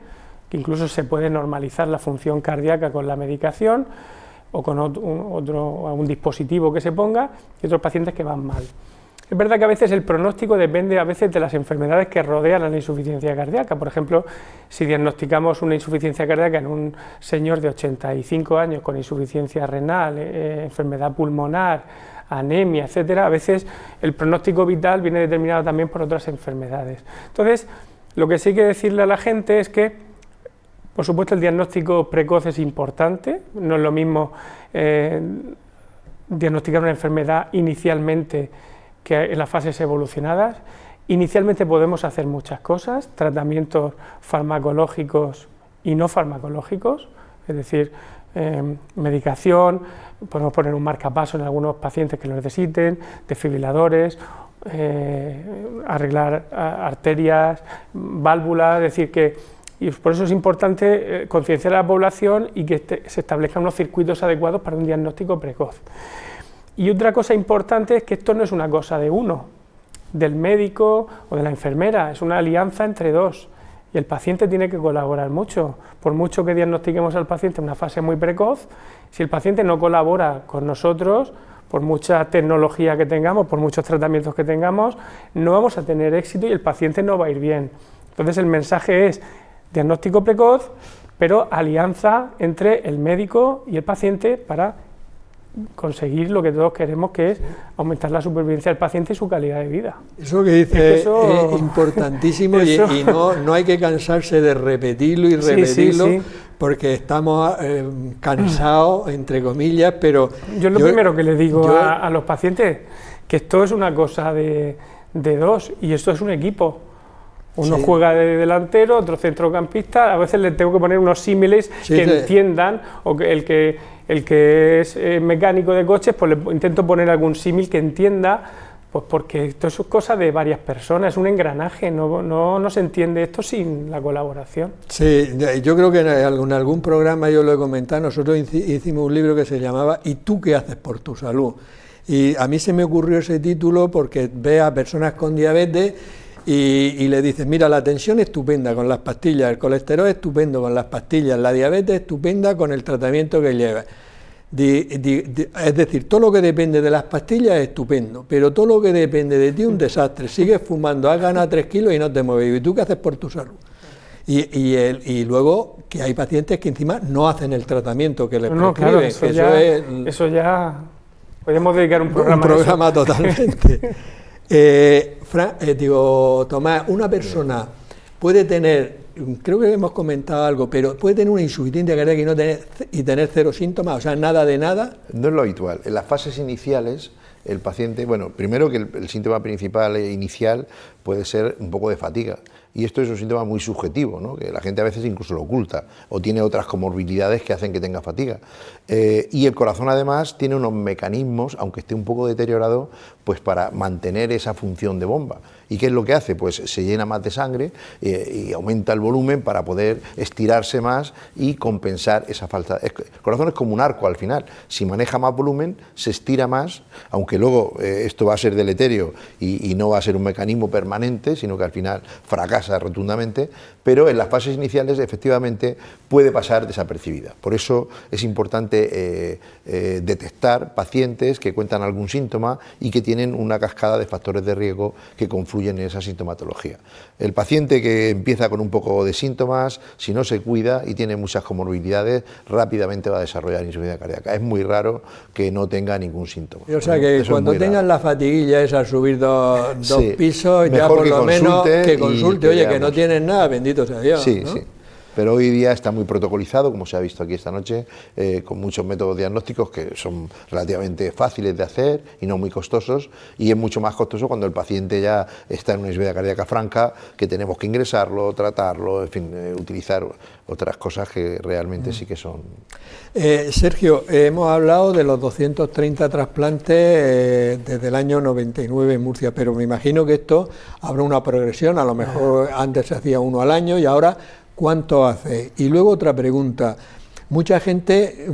que incluso se puede normalizar la función cardíaca con la medicación o con algún dispositivo que se ponga, y otros pacientes que van mal. Es verdad que a veces el pronóstico depende a veces de las enfermedades que rodean a la insuficiencia cardíaca. Por ejemplo, si diagnosticamos una insuficiencia cardíaca en un señor de 85 años con insuficiencia renal, enfermedad pulmonar, anemia, etcétera, a veces el pronóstico vital viene determinado también por otras enfermedades. Entonces, lo que sí hay que decirle a la gente es que, por supuesto, el diagnóstico precoz es importante. No es lo mismo diagnosticar una enfermedad inicialmente que en las fases evolucionadas. Inicialmente podemos hacer muchas cosas, tratamientos farmacológicos y no farmacológicos, es decir, medicación, podemos poner un marcapaso en algunos pacientes que lo necesiten, desfibriladores, arreglar arterias, válvulas, es decir que, y por eso es importante concienciar a la población y que se establezcan unos circuitos adecuados para un diagnóstico precoz. Y otra cosa importante es que esto no es una cosa de uno, del médico o de la enfermera, es una alianza entre dos, y el paciente tiene que colaborar mucho. Por mucho que diagnostiquemos al paciente en una fase muy precoz, si el paciente no colabora con nosotros, por mucha tecnología que tengamos, por muchos tratamientos que tengamos, no vamos a tener éxito y el paciente no va a ir bien. Entonces el mensaje es diagnóstico precoz, pero alianza entre el médico y el paciente para conseguir lo que todos queremos, que es aumentar la supervivencia del paciente y su calidad de vida. Eso que dice es importantísimo y no hay que cansarse de repetirlo y repetirlo, sí, porque estamos cansados, entre comillas, pero... Yo lo primero que le digo a los pacientes, que esto es una cosa de dos, y esto es un equipo. Uno juega de delantero, otro centrocampista, a veces le tengo que poner unos símiles que entiendan, o que el que es mecánico de coches, pues le intento poner algún símil que entienda, pues porque esto es cosa de varias personas, es un engranaje, no se entiende esto sin la colaboración. Sí, yo creo que en algún programa yo lo he comentado, nosotros hicimos un libro que se llamaba ¿Y tú qué haces por tu salud? Y a mí se me ocurrió ese título porque ve a personas con diabetes y le dices, mira, la tensión estupenda con las pastillas, el colesterol estupendo con las pastillas, la diabetes estupenda con el tratamiento que llevas. Es decir, todo lo que depende de las pastillas es estupendo, pero todo lo que depende de ti es un desastre. Sigues fumando, has ganado 3 kilos y no te mueves. ¿Y tú qué haces por tu salud? Y luego que hay pacientes que encima no hacen el tratamiento que les prescriben. Claro, eso ya podemos dedicar un programa. Un programa totalmente. Tomás, una persona puede tener, creo que hemos comentado algo, pero puede tener una insuficiencia cardíaca y tener 0 síntomas, o sea, nada de nada. No es lo habitual. En las fases iniciales, el paciente, bueno, primero que el síntoma principal e inicial puede ser un poco de fatiga. Y esto es un síntoma muy subjetivo, ¿no? Que la gente a veces incluso lo oculta o tiene otras comorbilidades que hacen que tenga fatiga. Y el corazón además tiene unos mecanismos, aunque esté un poco deteriorado, pues para mantener esa función de bomba. ¿Y qué es lo que hace? Pues se llena más de sangre y aumenta el volumen para poder estirarse más y compensar esa falta. El corazón es como un arco al final. Si maneja más volumen, se estira más, aunque luego esto va a ser deleterio y no va a ser un mecanismo permanente, sino que al final fracasa rotundamente, pero en las fases iniciales efectivamente puede pasar desapercibida. Por eso es importante detectar pacientes que cuentan algún síntoma y que tienen una cascada de factores de riesgo que confluyen en esa sintomatología. El paciente que empieza con un poco de síntomas, si no se cuida y tiene muchas comorbilidades, rápidamente va a desarrollar insuficiencia cardíaca. Es muy raro que no tenga ningún síntoma. O sea que cuando tengan la fatiguilla esa, subir dos pisos, ya por lo menos que consulte, oye, que no tienes nada, bendito sea Dios. Sí, ¿no? sí. Pero hoy día está muy protocolizado, como se ha visto aquí esta noche, con muchos métodos diagnósticos que son relativamente fáciles de hacer y no muy costosos, y es mucho más costoso cuando el paciente ya está en una insuficiencia cardíaca franca, que tenemos que ingresarlo, tratarlo, en fin, utilizar otras cosas que realmente sí que son. Sergio, hemos hablado de los 230 trasplantes desde el año 99 en Murcia, pero me imagino que esto habrá una progresión, a lo mejor antes se hacía uno al año y ahora ¿cuánto hace? Y luego otra pregunta, mucha gente,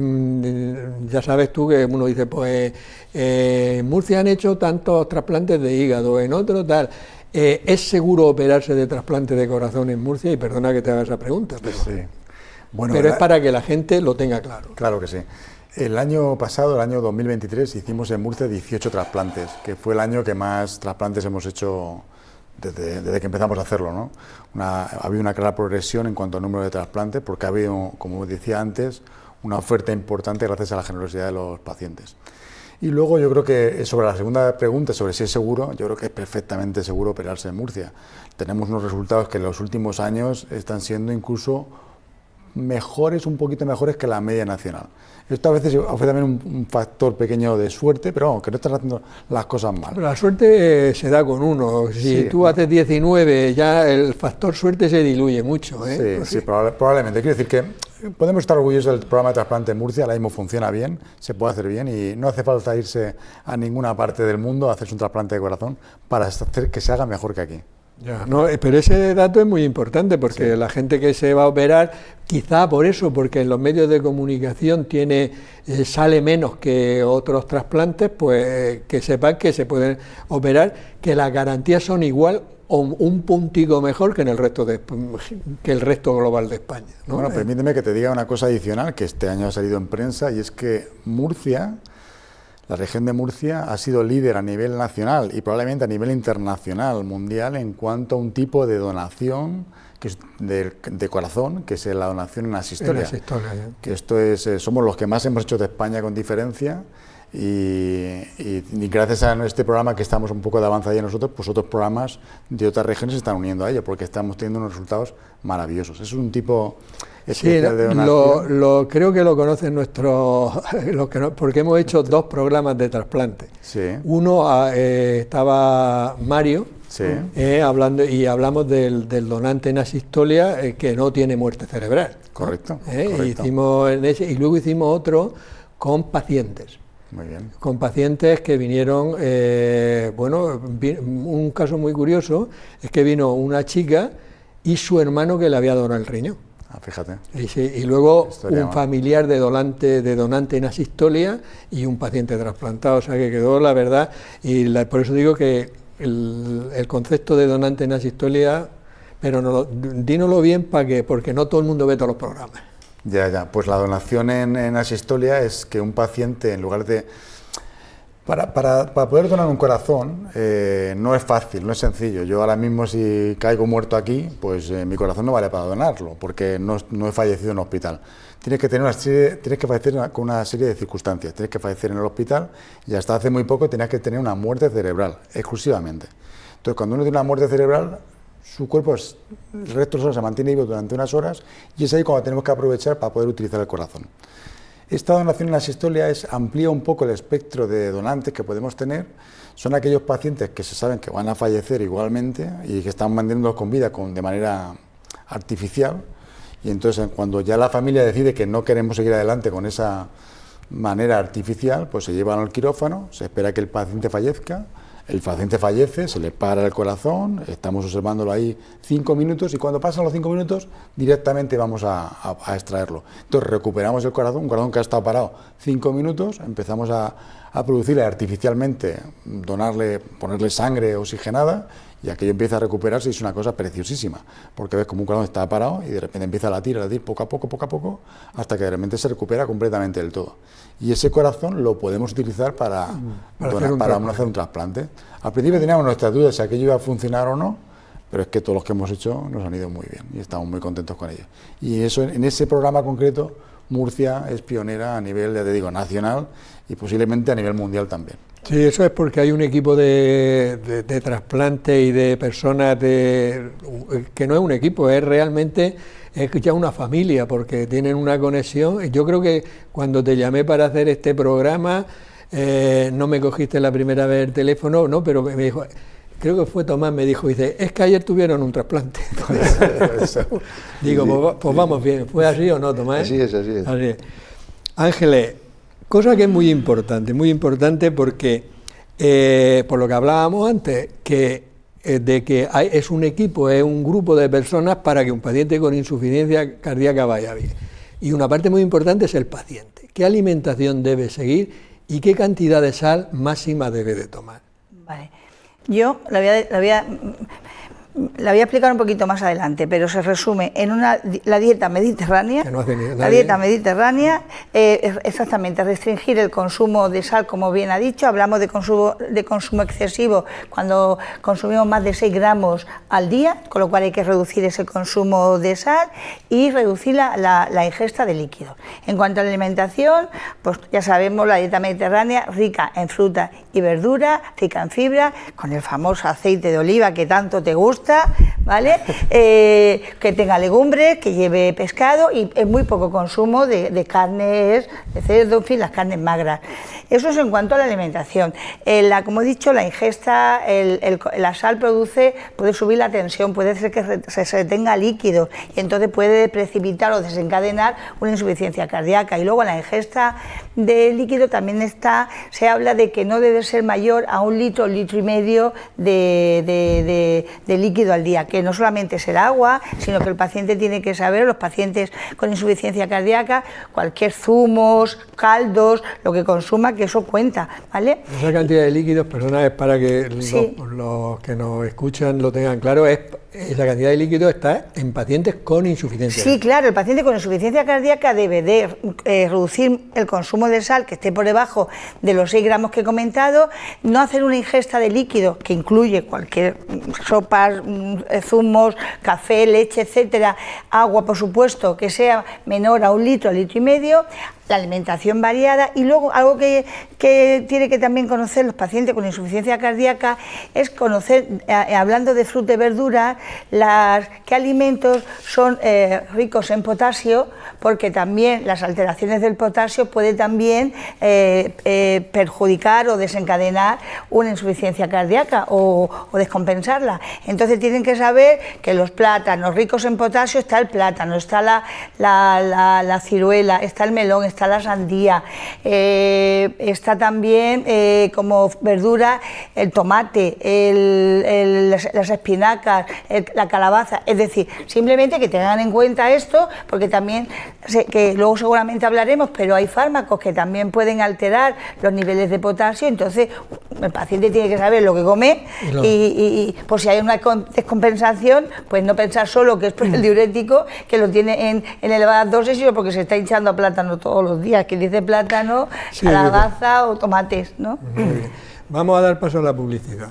ya sabes tú que uno dice, pues en Murcia han hecho tantos trasplantes de hígado, en otro tal, ¿es seguro operarse de trasplante de corazón en Murcia? Y perdona que te haga esa pregunta, pero, sí. Bueno, pero es para que la gente lo tenga claro. Claro que sí. El año pasado, el año 2023, hicimos en Murcia 18 trasplantes, que fue el año que más trasplantes hemos hecho desde que empezamos a hacerlo, ¿no? Ha habido una clara progresión en cuanto al número de trasplantes, porque ha habido, como decía antes, una oferta importante gracias a la generosidad de los pacientes. Y luego yo creo que sobre la segunda pregunta, sobre si es seguro, yo creo que es perfectamente seguro operarse en Murcia. Tenemos unos resultados que en los últimos años están siendo incluso mejores, un poquito mejores que la media nacional. Esto a veces ofrece también un factor pequeño de suerte, pero vamos, que no estás haciendo las cosas mal. Pero la suerte se da con uno. Si tú haces 19, ya el factor suerte se diluye mucho, ¿eh? Sí, probablemente. Quiero decir que podemos estar orgullosos del programa de trasplante en Murcia, ahora mismo funciona bien, se puede hacer bien y no hace falta irse a ninguna parte del mundo a hacerse un trasplante de corazón para hacer que se haga mejor que aquí. Ya, no, pero ese dato es muy importante porque la gente que se va a operar, quizá por eso, porque en los medios de comunicación sale menos que otros trasplantes, pues que sepan que se pueden operar, que las garantías son igual o un puntico mejor que en el resto que el resto global de España, ¿no? Bueno, permíteme que te diga una cosa adicional que este año ha salido en prensa, y es que Murcia, la región de Murcia, ha sido líder a nivel nacional y probablemente a nivel internacional, mundial, en cuanto a un tipo de donación que es de corazón, que es la donación en asistolia. Que esto es, somos los que más hemos hecho de España con diferencia, y gracias a este programa que estamos un poco de avanzada nosotros, pues otros programas de otras regiones se están uniendo a ello, porque estamos teniendo unos resultados maravillosos. Es un tipo especial de donación. Creo que lo conocen porque hemos hecho 2 programas de trasplante. Sí. Uno estaba Mario, hablando, y hablamos del donante en asistolia que no tiene muerte cerebral. Correcto. Y luego hicimos otro con pacientes. Muy bien. Con pacientes que vinieron, un caso muy curioso es que vino una chica y su hermano que le había donado el riñón. Fíjate. Y luego un familiar de donante en asistolia y un paciente trasplantado, o sea que quedó, la verdad, y por eso digo que el concepto de donante en asistolia, pero dínoslo bien porque no todo el mundo ve todos los programas. Ya, pues la donación en asistolia es que un paciente, en lugar de... Para poder donar un corazón no es fácil, no es sencillo. Yo ahora mismo si caigo muerto aquí, pues mi corazón no vale para donarlo, porque no he fallecido en el hospital. Tienes que fallecer con una serie de circunstancias. Tienes que fallecer en el hospital y hasta hace muy poco tenías que tener una muerte cerebral, exclusivamente. Entonces, cuando uno tiene una muerte cerebral, su cuerpo, el resto de las horas se mantiene vivo durante unas horas y es ahí cuando tenemos que aprovechar para poder utilizar el corazón. Esta donación en asistolia amplía un poco el espectro de donantes que podemos tener. Son aquellos pacientes que se saben que van a fallecer igualmente y que están manteniéndolos con vida de manera artificial. Y entonces, cuando ya la familia decide que no queremos seguir adelante con esa manera artificial, pues se llevan al quirófano, se espera que el paciente fallezca. El paciente fallece, se le para el corazón, estamos observándolo ahí 5 minutos y cuando pasan los 5 minutos directamente vamos a extraerlo. Entonces recuperamos el corazón, un corazón que ha estado parado 5 minutos, empezamos a producirle artificialmente, ponerle sangre oxigenada y aquello empieza a recuperarse y es una cosa preciosísima, porque ves como un corazón está parado y de repente empieza a latir poco a poco, hasta que de repente se recupera completamente del todo. Y ese corazón lo podemos utilizar para hacer un trasplante. Al principio teníamos nuestras dudas si aquello iba a funcionar o no, pero es que todos los que hemos hecho nos han ido muy bien y estamos muy contentos con ello. Y eso, en ese programa concreto, Murcia es pionera a nivel, ya te digo, nacional y posiblemente a nivel mundial también. Sí, eso es porque hay un equipo de trasplante y de personas que no es un equipo, es realmente ya una familia, porque tienen una conexión. Yo creo que cuando te llamé para hacer este programa, no me cogiste la primera vez el teléfono, no, pero me dijo, creo que fue Tomás, me dijo, dice, es que ayer tuvieron un trasplante. Digo, pues vamos bien, ¿fue así o no, Tomás? Así es. Así es. Ángeles, cosa que es muy importante porque, por lo que hablábamos antes, de que es un equipo, es un grupo de personas para que un paciente con insuficiencia cardíaca vaya bien. Y una parte muy importante es el paciente. ¿Qué alimentación debe seguir y qué cantidad de sal máxima debe de tomar? Vale. Yo la voy a explicar un poquito más adelante, pero se resume en la dieta mediterránea. Que no hace nadie. La dieta mediterránea, exactamente, restringir el consumo de sal, como bien ha dicho. Hablamos de consumo excesivo cuando consumimos más de 6 gramos al día, con lo cual hay que reducir ese consumo de sal y reducir la ingesta de líquidos. En cuanto a la alimentación, pues ya sabemos, la dieta mediterránea rica en fruta y verdura, rica en fibra, con el famoso aceite de oliva que tanto te gusta, ¿vale? Que tenga legumbres, que lleve pescado y muy poco consumo de carnes, de cerdo, en fin, las carnes magras. Eso es en cuanto a la alimentación. Como he dicho, la ingesta, la sal puede subir la tensión, puede hacer que se retenga líquido y entonces puede precipitar o desencadenar una insuficiencia cardíaca. Y luego la ingesta de líquido también se habla de que no debe ser mayor a 1 litro, 1,5 litros de líquido al día, que no solamente es el agua, sino que el paciente tiene que saber, los pacientes con insuficiencia cardíaca, cualquier zumos, caldos, lo que consuma, que eso cuenta, ¿vale? Esa cantidad de líquidos, personas, es para que los que nos escuchan lo tengan claro, esa cantidad de líquidos está en pacientes con insuficiencia. Sí, claro, el paciente con insuficiencia cardíaca debe de reducir el consumo de sal, que esté por debajo de los 6 gramos que he comentado, no hacer una ingesta de líquido, que incluye cualquier sopas, zumos, café, leche, etcétera, agua, por supuesto, que sea menor a 1 litro, 1,5 litros, la alimentación variada. Y luego algo que tiene que también conocer los pacientes con insuficiencia cardíaca es conocer, hablando de fruta y verdura, qué alimentos son ricos en potasio, porque también las alteraciones del potasio pueden también perjudicar o desencadenar una insuficiencia cardíaca o descompensarla. Entonces tienen que saber que los plátanos ricos en potasio, está el plátano, está la ciruela, está el melón, está la sandía, está también como verdura el tomate, las espinacas, la calabaza. Es decir, simplemente que tengan en cuenta esto, porque también, que luego seguramente hablaremos, pero hay fármacos que también pueden alterar los niveles de potasio, entonces el paciente tiene que saber lo que come y por si hay una descompensación, pues no pensar solo que es por el diurético, que lo tiene en elevadas dosis, sino porque se está hinchando a plátano todos los días, que dice plátano, calabaza o tomates, ¿no? Muy bien. Vamos a dar paso a la publicidad.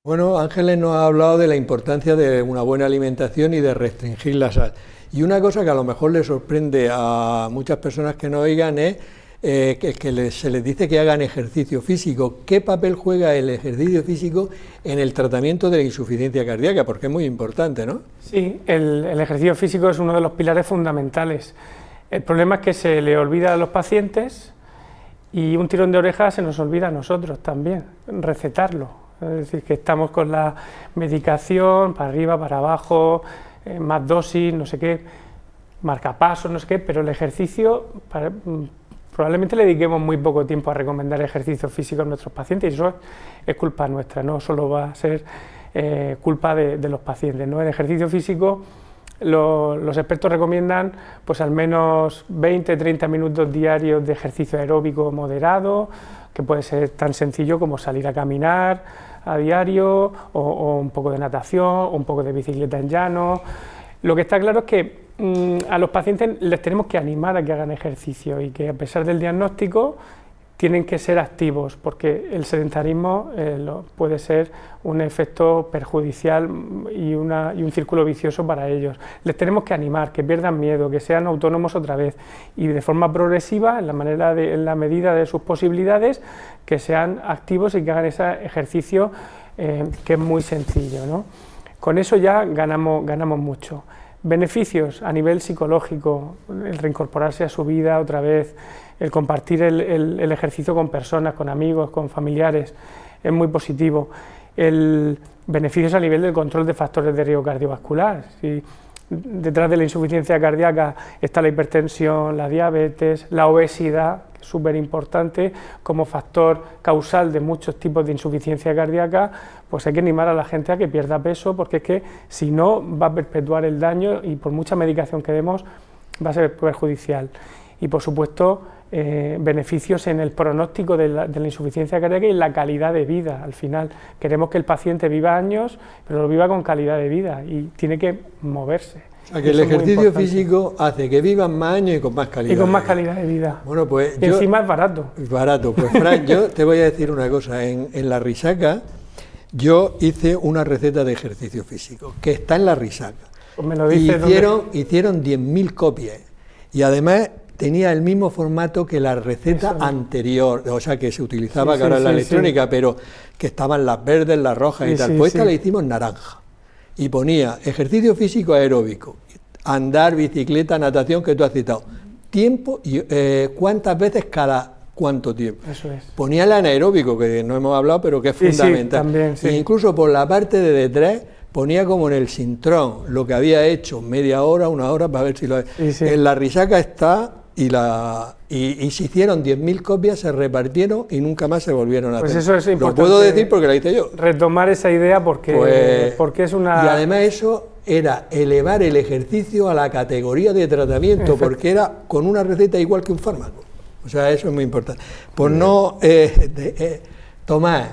Bueno, Ángeles nos ha hablado de la importancia de una buena alimentación y de restringir la sal. Y una cosa que a lo mejor le sorprende a muchas personas que nos oigan es que se les dice que hagan ejercicio físico. ¿Qué papel juega el ejercicio físico en el tratamiento de la insuficiencia cardíaca? Porque es muy importante, ¿no? Sí, el ejercicio físico es uno de los pilares fundamentales. El problema es que se le olvida a los pacientes y un tirón de orejas se nos olvida a nosotros también, recetarlo. Es decir, que estamos con la medicación para arriba, para abajo, más dosis, no sé qué, marcapasos, no sé qué, pero el ejercicio, probablemente le dediquemos muy poco tiempo a recomendar ejercicio físico a nuestros pacientes y eso es culpa nuestra, no solo va a ser culpa de los pacientes, ¿no? El ejercicio físico, los expertos recomiendan pues al menos 20-30 minutos diarios de ejercicio aeróbico moderado, que puede ser tan sencillo como salir a caminar a diario, o un poco de natación, o un poco de bicicleta en llano. Lo que está claro es que a los pacientes les tenemos que animar a que hagan ejercicio y que a pesar del diagnóstico tienen que ser activos, porque el sedentarismo puede ser un efecto perjudicial y un círculo vicioso para ellos. Les tenemos que animar, que pierdan miedo, que sean autónomos otra vez y de forma progresiva, en la medida de sus posibilidades, que sean activos y que hagan ese ejercicio que es muy sencillo, ¿no? Con eso ya ganamos mucho. Beneficios a nivel psicológico, el reincorporarse a su vida otra vez, el compartir el ejercicio con personas, con amigos, con familiares, es muy positivo. Beneficios a nivel del control de factores de riesgo cardiovascular. Si detrás de la insuficiencia cardíaca está la hipertensión, la diabetes, la obesidad, súper importante, como factor causal de muchos tipos de insuficiencia cardíaca, pues hay que animar a la gente a que pierda peso, porque es que si no va a perpetuar el daño y por mucha medicación que demos va a ser perjudicial. Y por supuesto beneficios en el pronóstico de la insuficiencia cardíaca y en la calidad de vida. Al final queremos que el paciente viva años, pero lo viva con calidad de vida y tiene que moverse. O sea, que el ejercicio físico hace que vivan más años y con más calidad. Y con más calidad de vida. Bueno, pues y encima es barato. Es barato. Pues Fran, yo te voy a decir una cosa. En la Risaca yo hice una receta de ejercicio físico que está en la Risaca. Pues me lo dices, hicieron 10.000 copias y además tenía el mismo formato que la receta anterior, o sea, que se utilizaba, que ahora en la electrónica, pero que estaban las verdes, las rojas y tal. Pues esta la hicimos naranja. Y ponía ejercicio físico aeróbico, andar, bicicleta, natación, que tú has citado, tiempo y cuántas veces cada cuánto tiempo. Eso es. Ponía el anaeróbico, que no hemos hablado, pero que es fundamental. También, E incluso por la parte de detrás ponía como en el Sintrón lo que había hecho, media hora, una hora, para ver si lo... En la Risaca está... Y se hicieron 10.000 copias, se repartieron y nunca más se volvieron a hacer. Pues eso es importante. Lo puedo decir porque la hice yo. Retomar esa idea porque es una... Y además eso era elevar el ejercicio a la categoría de tratamiento, porque era con una receta igual que un fármaco. O sea, eso es muy importante. Por no tomar...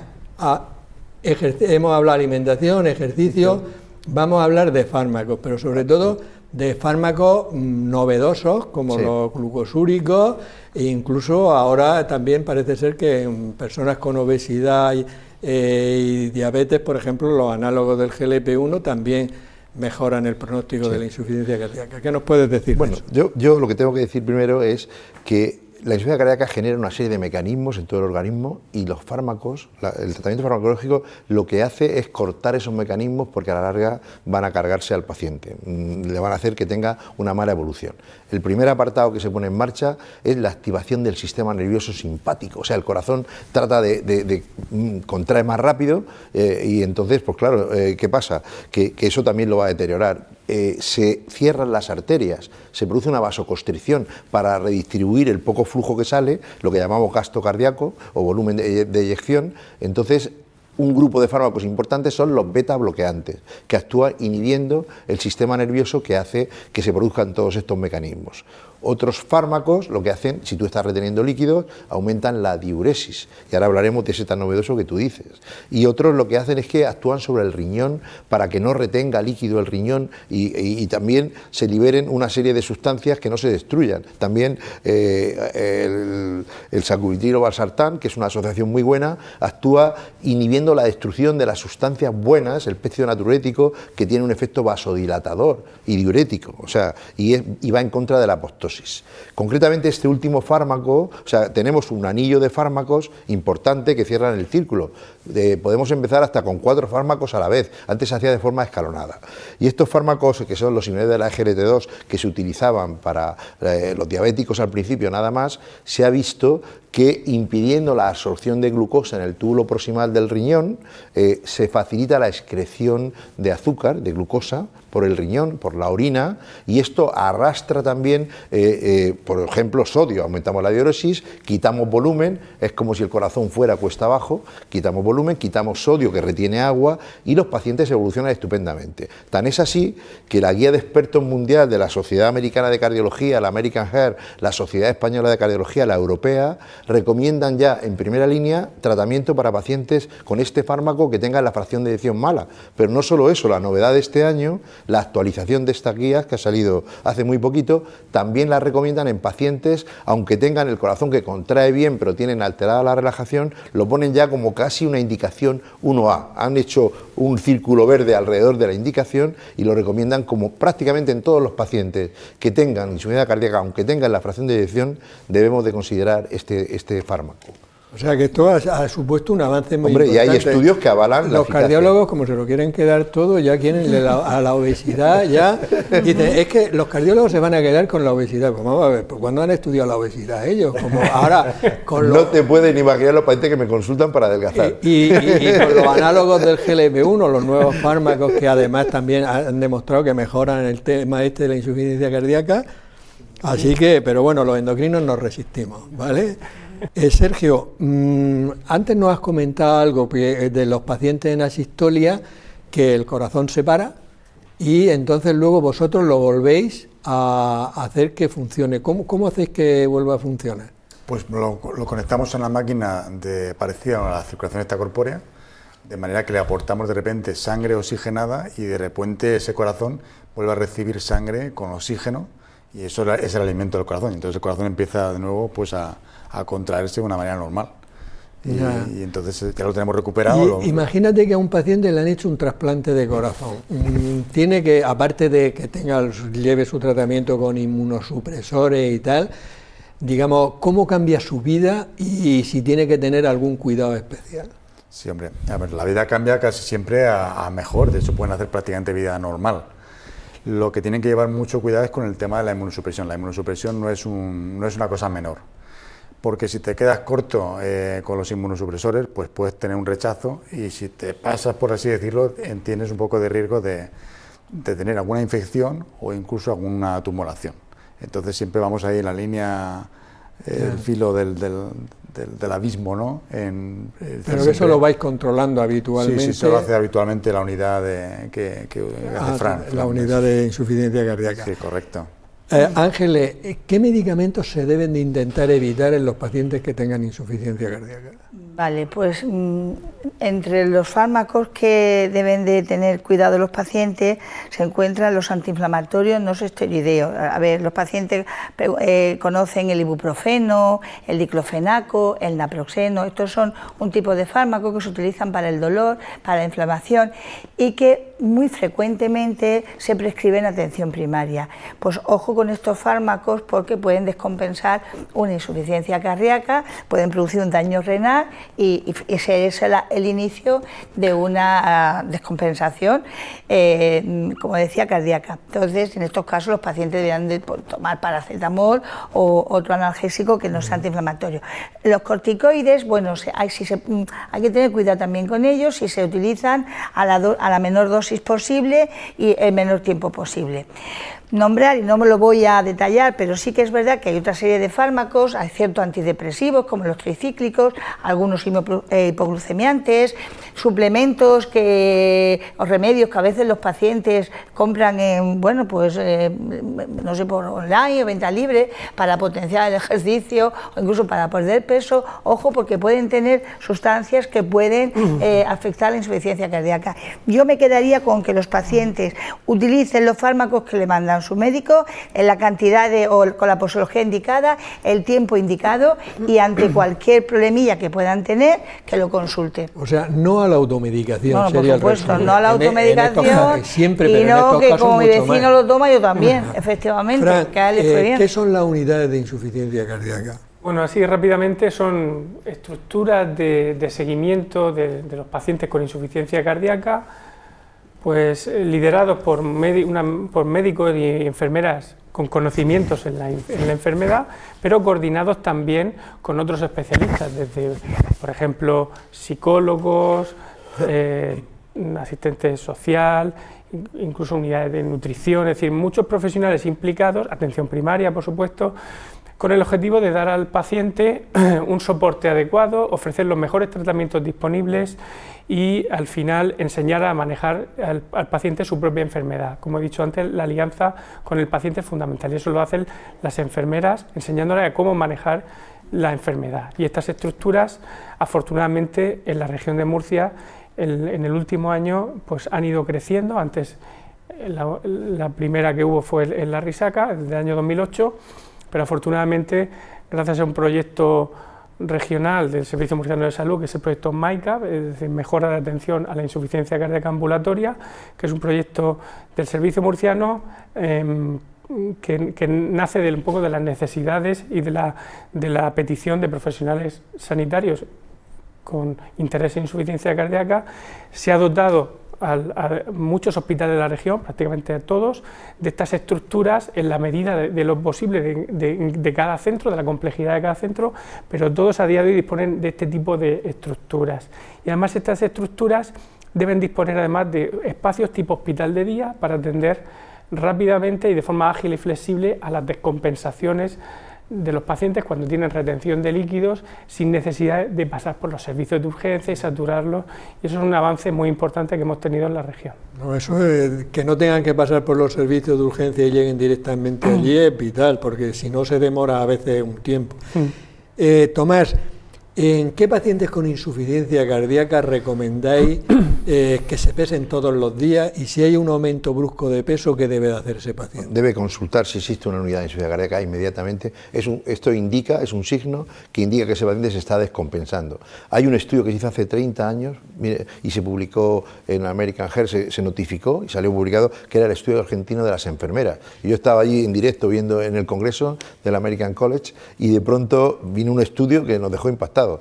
hemos hablado de alimentación, ejercicio, vamos a hablar de fármacos, pero sobre todo... de fármacos novedosos como los glucosúricos e incluso ahora también parece ser que en personas con obesidad y diabetes, por ejemplo, los análogos del GLP-1 también mejoran el pronóstico de la insuficiencia cardíaca. ¿Qué nos puedes decir? Bueno, yo lo que tengo que decir primero es que la insuficiencia cardíaca genera una serie de mecanismos en todo el organismo y los fármacos, el tratamiento farmacológico lo que hace es cortar esos mecanismos porque a la larga van a cargarse al paciente, le van a hacer que tenga una mala evolución. El primer apartado que se pone en marcha es la activación del sistema nervioso simpático, o sea, el corazón trata de contraer más rápido y entonces, pues claro, ¿qué pasa? Que eso también lo va a deteriorar. Se cierran las arterias, se produce una vasoconstricción para redistribuir el poco flujo que sale, lo que llamamos gasto cardíaco o volumen de eyección, entonces un grupo de fármacos importantes son los beta bloqueantes, que actúan inhibiendo el sistema nervioso que hace que se produzcan todos estos mecanismos. Otros fármacos lo que hacen, si tú estás reteniendo líquidos, aumentan la diuresis, y ahora hablaremos de ese tan novedoso que tú dices. Y otros lo que hacen es que actúan sobre el riñón para que no retenga líquido el riñón y también se liberen una serie de sustancias que no se destruyan. También el sacubitrilo valsartán, que es una asociación muy buena, actúa inhibiendo la destrucción de las sustancias buenas, el péptido natriurético, que tiene un efecto vasodilatador y diurético, o sea, y va en contra de la apoptosis. Concretamente este último fármaco, o sea, tenemos un anillo de fármacos importante que cierran el círculo. Podemos empezar hasta con 4 fármacos a la vez, antes se hacía de forma escalonada. Y estos fármacos, que son los inhibidores de la SGLT2, que se utilizaban para los diabéticos al principio nada más, se ha visto que impidiendo la absorción de glucosa en el túbulo proximal del riñón, se facilita la excreción de azúcar, de glucosa, por el riñón, por la orina, y esto arrastra también, por ejemplo, sodio. Aumentamos la diuresis, quitamos volumen, es como si el corazón fuera cuesta abajo, quitamos volumen, quitamos sodio que retiene agua y los pacientes evolucionan estupendamente. Tan es así que la guía de expertos mundial de la Sociedad Americana de Cardiología, la American Heart, la Sociedad Española de Cardiología, la Europea, recomiendan ya en primera línea tratamiento para pacientes con este fármaco que tengan la fracción de eyección mala. Pero no solo eso, la novedad de este año, la actualización de estas guías que ha salido hace muy poquito, también la recomiendan en pacientes, aunque tengan el corazón que contrae bien pero tienen alterada la relajación, lo ponen ya como casi una indicación 1A. Han hecho un círculo verde alrededor de la indicación y lo recomiendan como prácticamente en todos los pacientes que tengan insuficiencia cardíaca, aunque tengan la fracción de eyección, debemos de considerar este fármaco. O sea que esto ha supuesto un avance muy importante. Y hay estudios que avalan los cardiólogos, como se lo quieren quedar todo, ya quieren a la obesidad, ya dicen, es que los cardiólogos se van a quedar con la obesidad. Pues vamos a ver, pues ¿cuándo han estudiado la obesidad ellos? Como ahora con no te pueden imaginar los pacientes que me consultan para adelgazar. Y con los análogos del GLP-1, los nuevos fármacos que además también han demostrado que mejoran el tema de la insuficiencia cardíaca. Así que, pero bueno, los endocrinos nos resistimos, ¿vale? Sergio, antes nos has comentado algo de los pacientes en asistolia, que el corazón se para y entonces luego vosotros lo volvéis a hacer que funcione. ¿Cómo hacéis que vuelva a funcionar? Pues lo conectamos a una máquina parecida a la circulación extracorpórea, de manera que le aportamos de repente sangre oxigenada y de repente ese corazón vuelve a recibir sangre con oxígeno y eso es el alimento del corazón. Entonces el corazón empieza de nuevo pues a contraerse de una manera normal. Y entonces ya lo tenemos recuperado. Imagínate que a un paciente le han hecho un trasplante de corazón. Tiene que, aparte de que lleve su tratamiento con inmunosupresores y tal, digamos, ¿cómo cambia su vida y si tiene que tener algún cuidado especial? Sí, hombre, a ver, la vida cambia casi siempre a mejor, de hecho pueden hacer prácticamente vida normal. Lo que tienen que llevar mucho cuidado es con el tema de la inmunosupresión. La inmunosupresión no es una cosa menor, porque si te quedas corto con los inmunosupresores, pues puedes tener un rechazo y si te pasas, por así decirlo, tienes un poco de riesgo de tener alguna infección o incluso alguna tumoración. Entonces siempre vamos ahí en la línea, el filo del abismo, ¿no? Pero que eso lo vais controlando habitualmente. Sí, eso lo hace habitualmente la unidad que hace Fran. La unidad de insuficiencia cardíaca. Sí, correcto. Ángeles, ¿qué medicamentos se deben de intentar evitar en los pacientes que tengan insuficiencia cardíaca? Vale, pues entre los fármacos que deben de tener cuidado los pacientes se encuentran los antiinflamatorios no esteroideos. A ver, los pacientes conocen el ibuprofeno, el diclofenaco, el naproxeno. Estos son un tipo de fármacos que se utilizan para el dolor, para la inflamación y que muy frecuentemente se prescriben en atención primaria. Pues ojo con estos fármacos porque pueden descompensar una insuficiencia cardíaca, pueden producir un daño renal y ese es el inicio de una descompensación, como decía, cardíaca. Entonces, en estos casos los pacientes deberán de tomar paracetamol o otro analgésico que no sea antiinflamatorio. Los corticoides, bueno, hay que tener cuidado también con ellos si se utilizan a la menor dosis posible y el menor tiempo posible. Nombrar, y no me lo voy a detallar, pero sí que es verdad que hay otra serie de fármacos, hay ciertos antidepresivos como los tricíclicos, algunos algunos hipoglucemiantes, suplementos o remedios que a veces los pacientes compran en, bueno, pues no sé, por online o venta libre para potenciar el ejercicio o incluso para perder peso. Ojo, porque pueden tener sustancias que pueden afectar la insuficiencia cardíaca. Yo me quedaría con que los pacientes utilicen los fármacos que le mandan su médico en la cantidad o con la posología indicada, el tiempo indicado, y ante cualquier problemilla que puedan tener, que lo consulten. O sea, no a la automedicación. No, por sería supuesto, no a la automedicación, siempre, y pero no en estos que casos como mi mucho vecino más. lo toma, yo también, efectivamente. Fran, que a él le fue bien. ¿qué son las unidades de insuficiencia cardíaca? Bueno, así rápidamente son estructuras de seguimiento de los pacientes con insuficiencia cardíaca, pues liderados por médicos y enfermeras con conocimientos en la enfermedad, pero coordinados también con otros especialistas, desde, por ejemplo, psicólogos, asistentes social, incluso unidades de nutrición, es decir, muchos profesionales implicados, atención primaria, por supuesto, con el objetivo de dar al paciente un soporte adecuado, ofrecer los mejores tratamientos disponibles y al final enseñar a manejar al paciente su propia enfermedad. Como he dicho antes, la alianza con el paciente es fundamental y eso lo hacen las enfermeras enseñándole a cómo manejar la enfermedad. Y estas estructuras, afortunadamente, en la región de Murcia, en el último año, pues han ido creciendo. Antes la primera que hubo fue en La Risaca, desde el año 2008, pero afortunadamente, gracias a un proyecto regional del Servicio Murciano de Salud, que es el proyecto MAICA, es decir, Mejora de Atención a la Insuficiencia Cardíaca Ambulatoria, que es un proyecto del Servicio Murciano que nace un poco de las necesidades y de la petición de profesionales sanitarios con interés en insuficiencia cardíaca. Se ha dotado a muchos hospitales de la región, prácticamente a todos, de estas estructuras en la medida de lo posible de cada centro, de la complejidad de cada centro, pero todos a día de hoy disponen de este tipo de estructuras. Y además estas estructuras deben disponer además de espacios tipo hospital de día para atender rápidamente y de forma ágil y flexible a las descompensaciones de los pacientes cuando tienen retención de líquidos sin necesidad de pasar por los servicios de urgencia y saturarlos, y eso es un avance muy importante que hemos tenido en la región. No, eso es, que no tengan que pasar por los servicios de urgencia y lleguen directamente allí es vital, porque si no se demora a veces un tiempo. Tomás, ¿en qué pacientes con insuficiencia cardíaca recomendáis que se pesen todos los días y si hay un aumento brusco de peso, qué debe de hacer ese paciente? Debe consultar si existe una unidad de insuficiencia cardíaca inmediatamente. Esto indica, es un signo que indica que ese paciente se está descompensando. Hay un estudio que se hizo hace 30 años y se publicó en American Heart, se notificó y salió publicado, que era el estudio argentino de las enfermeras. Y yo estaba allí en directo viendo en el congreso del American College y de pronto vino un estudio que nos dejó impactados.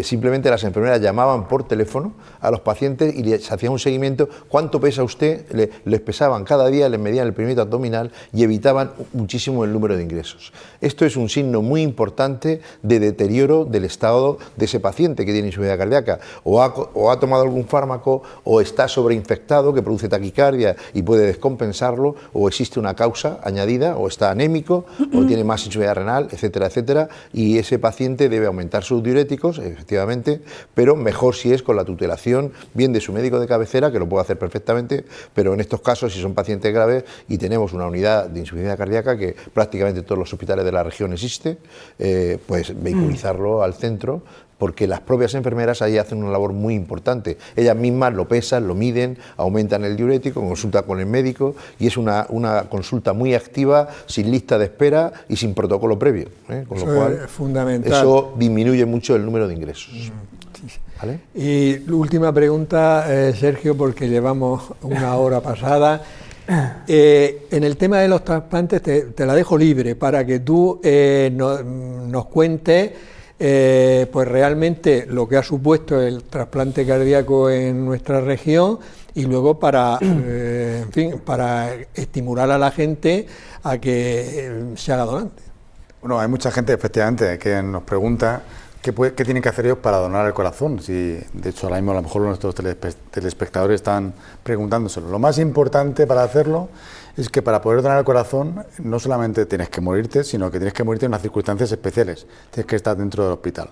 Simplemente las enfermeras llamaban por teléfono a los pacientes y les hacían un seguimiento. ¿Cuánto pesa usted? Les pesaban cada día, les medían el perímetro abdominal y evitaban muchísimo el número de ingresos. Esto es un signo muy importante de deterioro del estado de ese paciente que tiene insuficiencia cardíaca. O ha tomado algún fármaco, o está sobreinfectado que produce taquicardia y puede descompensarlo, o existe una causa añadida, o está anémico, o tiene más insuficiencia renal, etcétera, etcétera, y ese paciente debe aumentar sus diuréticos, efectivamente, pero mejor si es con la tutelación bien de su médico de cabecera, que lo puede hacer perfectamente, pero en estos casos, si son pacientes graves y tenemos una unidad de insuficiencia cardíaca, que prácticamente en todos los hospitales de la región existe, pues vehiculizarlo al centro, porque las propias enfermeras ahí hacen una labor muy importante. Ellas mismas lo pesan, lo miden, aumentan el diurético, consultan con el médico y es una consulta muy activa, sin lista de espera y sin protocolo previo. Con eso lo cual, es fundamental. Eso disminuye mucho el número de ingresos. ¿Vale? Y la última pregunta, Sergio, porque llevamos una hora pasada. En el tema de los trasplantes te la dejo libre para que tú nos cuentes pues realmente lo que ha supuesto el trasplante cardíaco en nuestra región y luego para, en fin, para estimular a la gente a que se haga donante. Bueno, hay mucha gente efectivamente que nos pregunta qué tienen que hacer ellos para donar el corazón. Si, de hecho, ahora mismo a lo mejor nuestros telespectadores están preguntándoselo. Lo más importante para hacerlo es que para poder donar el corazón no solamente tienes que morirte, sino que tienes que morirte en unas circunstancias especiales. Tienes que estar dentro del hospital.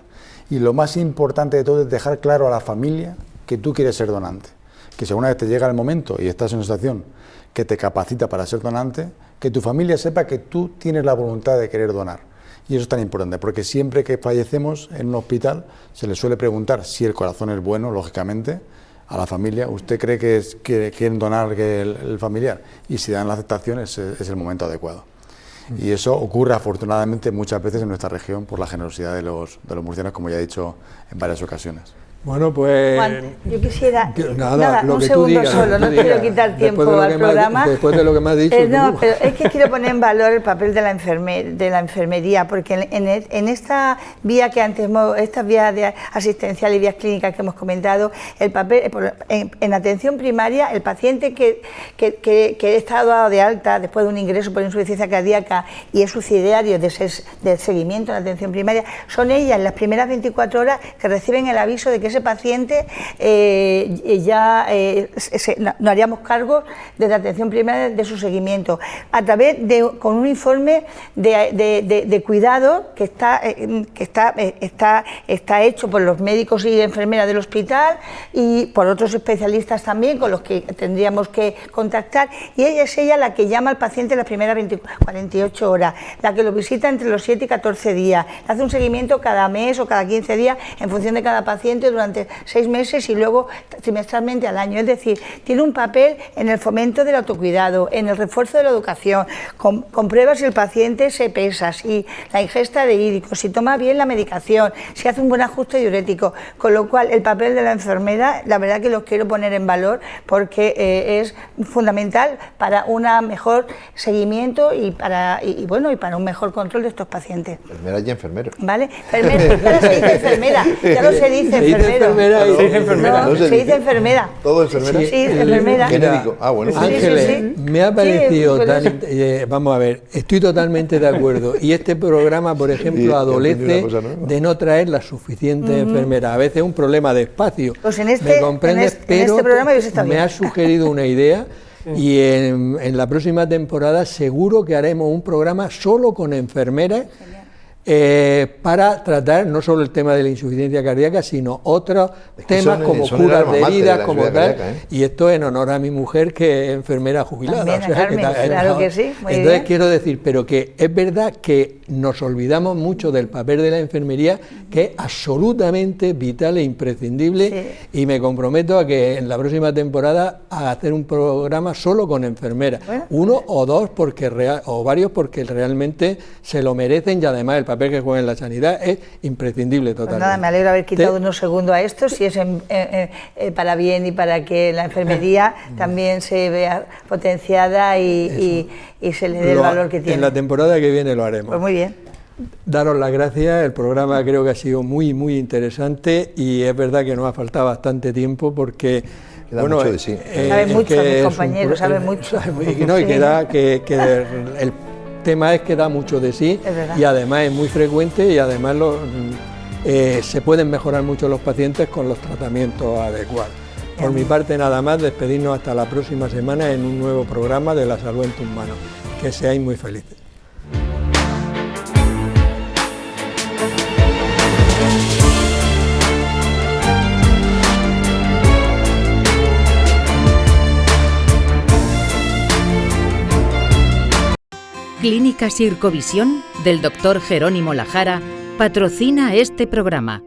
Y lo más importante de todo es dejar claro a la familia que tú quieres ser donante. Que si alguna vez te llega el momento y estás en una situación que te capacita para ser donante, que tu familia sepa que tú tienes la voluntad de querer donar. Y eso es tan importante, porque siempre que fallecemos en un hospital se le suele preguntar si el corazón es bueno, lógicamente, a la familia. ¿Usted cree que quieren donar que el familiar? Y si dan la aceptación es el momento adecuado. Y eso ocurre afortunadamente muchas veces en nuestra región por la generosidad de los murcianos, como ya he dicho en varias ocasiones. Bueno, pues... Juan, yo quisiera... Nada, un segundo solo, no quiero quitar tiempo al programa. Después de lo que me has dicho... No, pero es que quiero poner en valor el papel de la enfermería, porque en esta vía que antes, estas vías de asistencial y vías clínicas que hemos comentado, el papel en atención primaria, el paciente que está dado de alta después de un ingreso por insuficiencia cardíaca y es subsidiario del seguimiento en atención primaria, son ellas las primeras 24 horas que reciben el aviso de que ese paciente no haríamos cargo desde atención primaria de su seguimiento a través con un informe de cuidado que está hecho por los médicos y enfermeras del hospital y por otros especialistas también con los que tendríamos que contactar, y es ella la que llama al paciente las primeras 48 horas, la que lo visita entre los 7 y 14 días, hace un seguimiento cada mes o cada 15 días en función de cada paciente durante 6 meses y luego trimestralmente al año. Es decir, tiene un papel en el fomento del autocuidado, en el refuerzo de la educación, comprueba si el paciente se pesa, si la ingesta de hídricos, si toma bien la medicación, si hace un buen ajuste diurético, con lo cual el papel de la enfermera, la verdad que los quiero poner en valor porque es fundamental para un mejor seguimiento y para un mejor control de estos pacientes. Enfermeras y enfermeros. ¿Vale? Ahora se dice enfermera, ya no se dice enfermero. Se dice enfermera. No, se dice enfermera. ¿Todo enfermera? Sí, enfermera. ¿Qué médico? Ah, bueno. Ángeles, me ha parecido vamos a ver, estoy totalmente de acuerdo. Y este programa, por ejemplo, adolece de no traer las suficientes enfermeras. A veces es un problema de espacio. Pues ¿me comprendes? Pero me ha sugerido una idea. Y en la próxima temporada seguro que haremos un programa solo con enfermeras para tratar no solo el tema de la insuficiencia cardíaca, sino otros temas como curas de heridas, como tal. Y esto en honor a mi mujer, que es enfermera jubilada. También, Carmen, claro que sí. Muy entonces bien. quiero decir, pero que es verdad que nos olvidamos mucho del papel de la enfermería, que es absolutamente vital e imprescindible, y me comprometo a que en la próxima temporada a hacer un programa solo con enfermeras, uno o dos o varios, porque realmente se lo merecen, y además el papel que juega en la sanidad es imprescindible totalmente. Pues nada, me alegro haber quitado unos segundos a esto, si es para bien y para que la enfermería también se vea potenciada y se le dé el valor que tiene. En la temporada que viene lo haremos. Pues muy bien. Daros las gracias, el programa creo que ha sido muy interesante, y es verdad que nos ha faltado bastante tiempo porque... Bueno, mucho de sí. Saben mucho, mis compañeros, saben mucho. No, y que el tema es que da mucho de sí, y además es muy frecuente, y además se pueden mejorar mucho los pacientes con los tratamientos adecuados. Por mi parte nada más, despedirnos hasta la próxima semana en un nuevo programa de La Salud en tus manos. Que seáis muy felices. Clínica Sircovisión del Dr. Jerónimo Lajara patrocina este programa.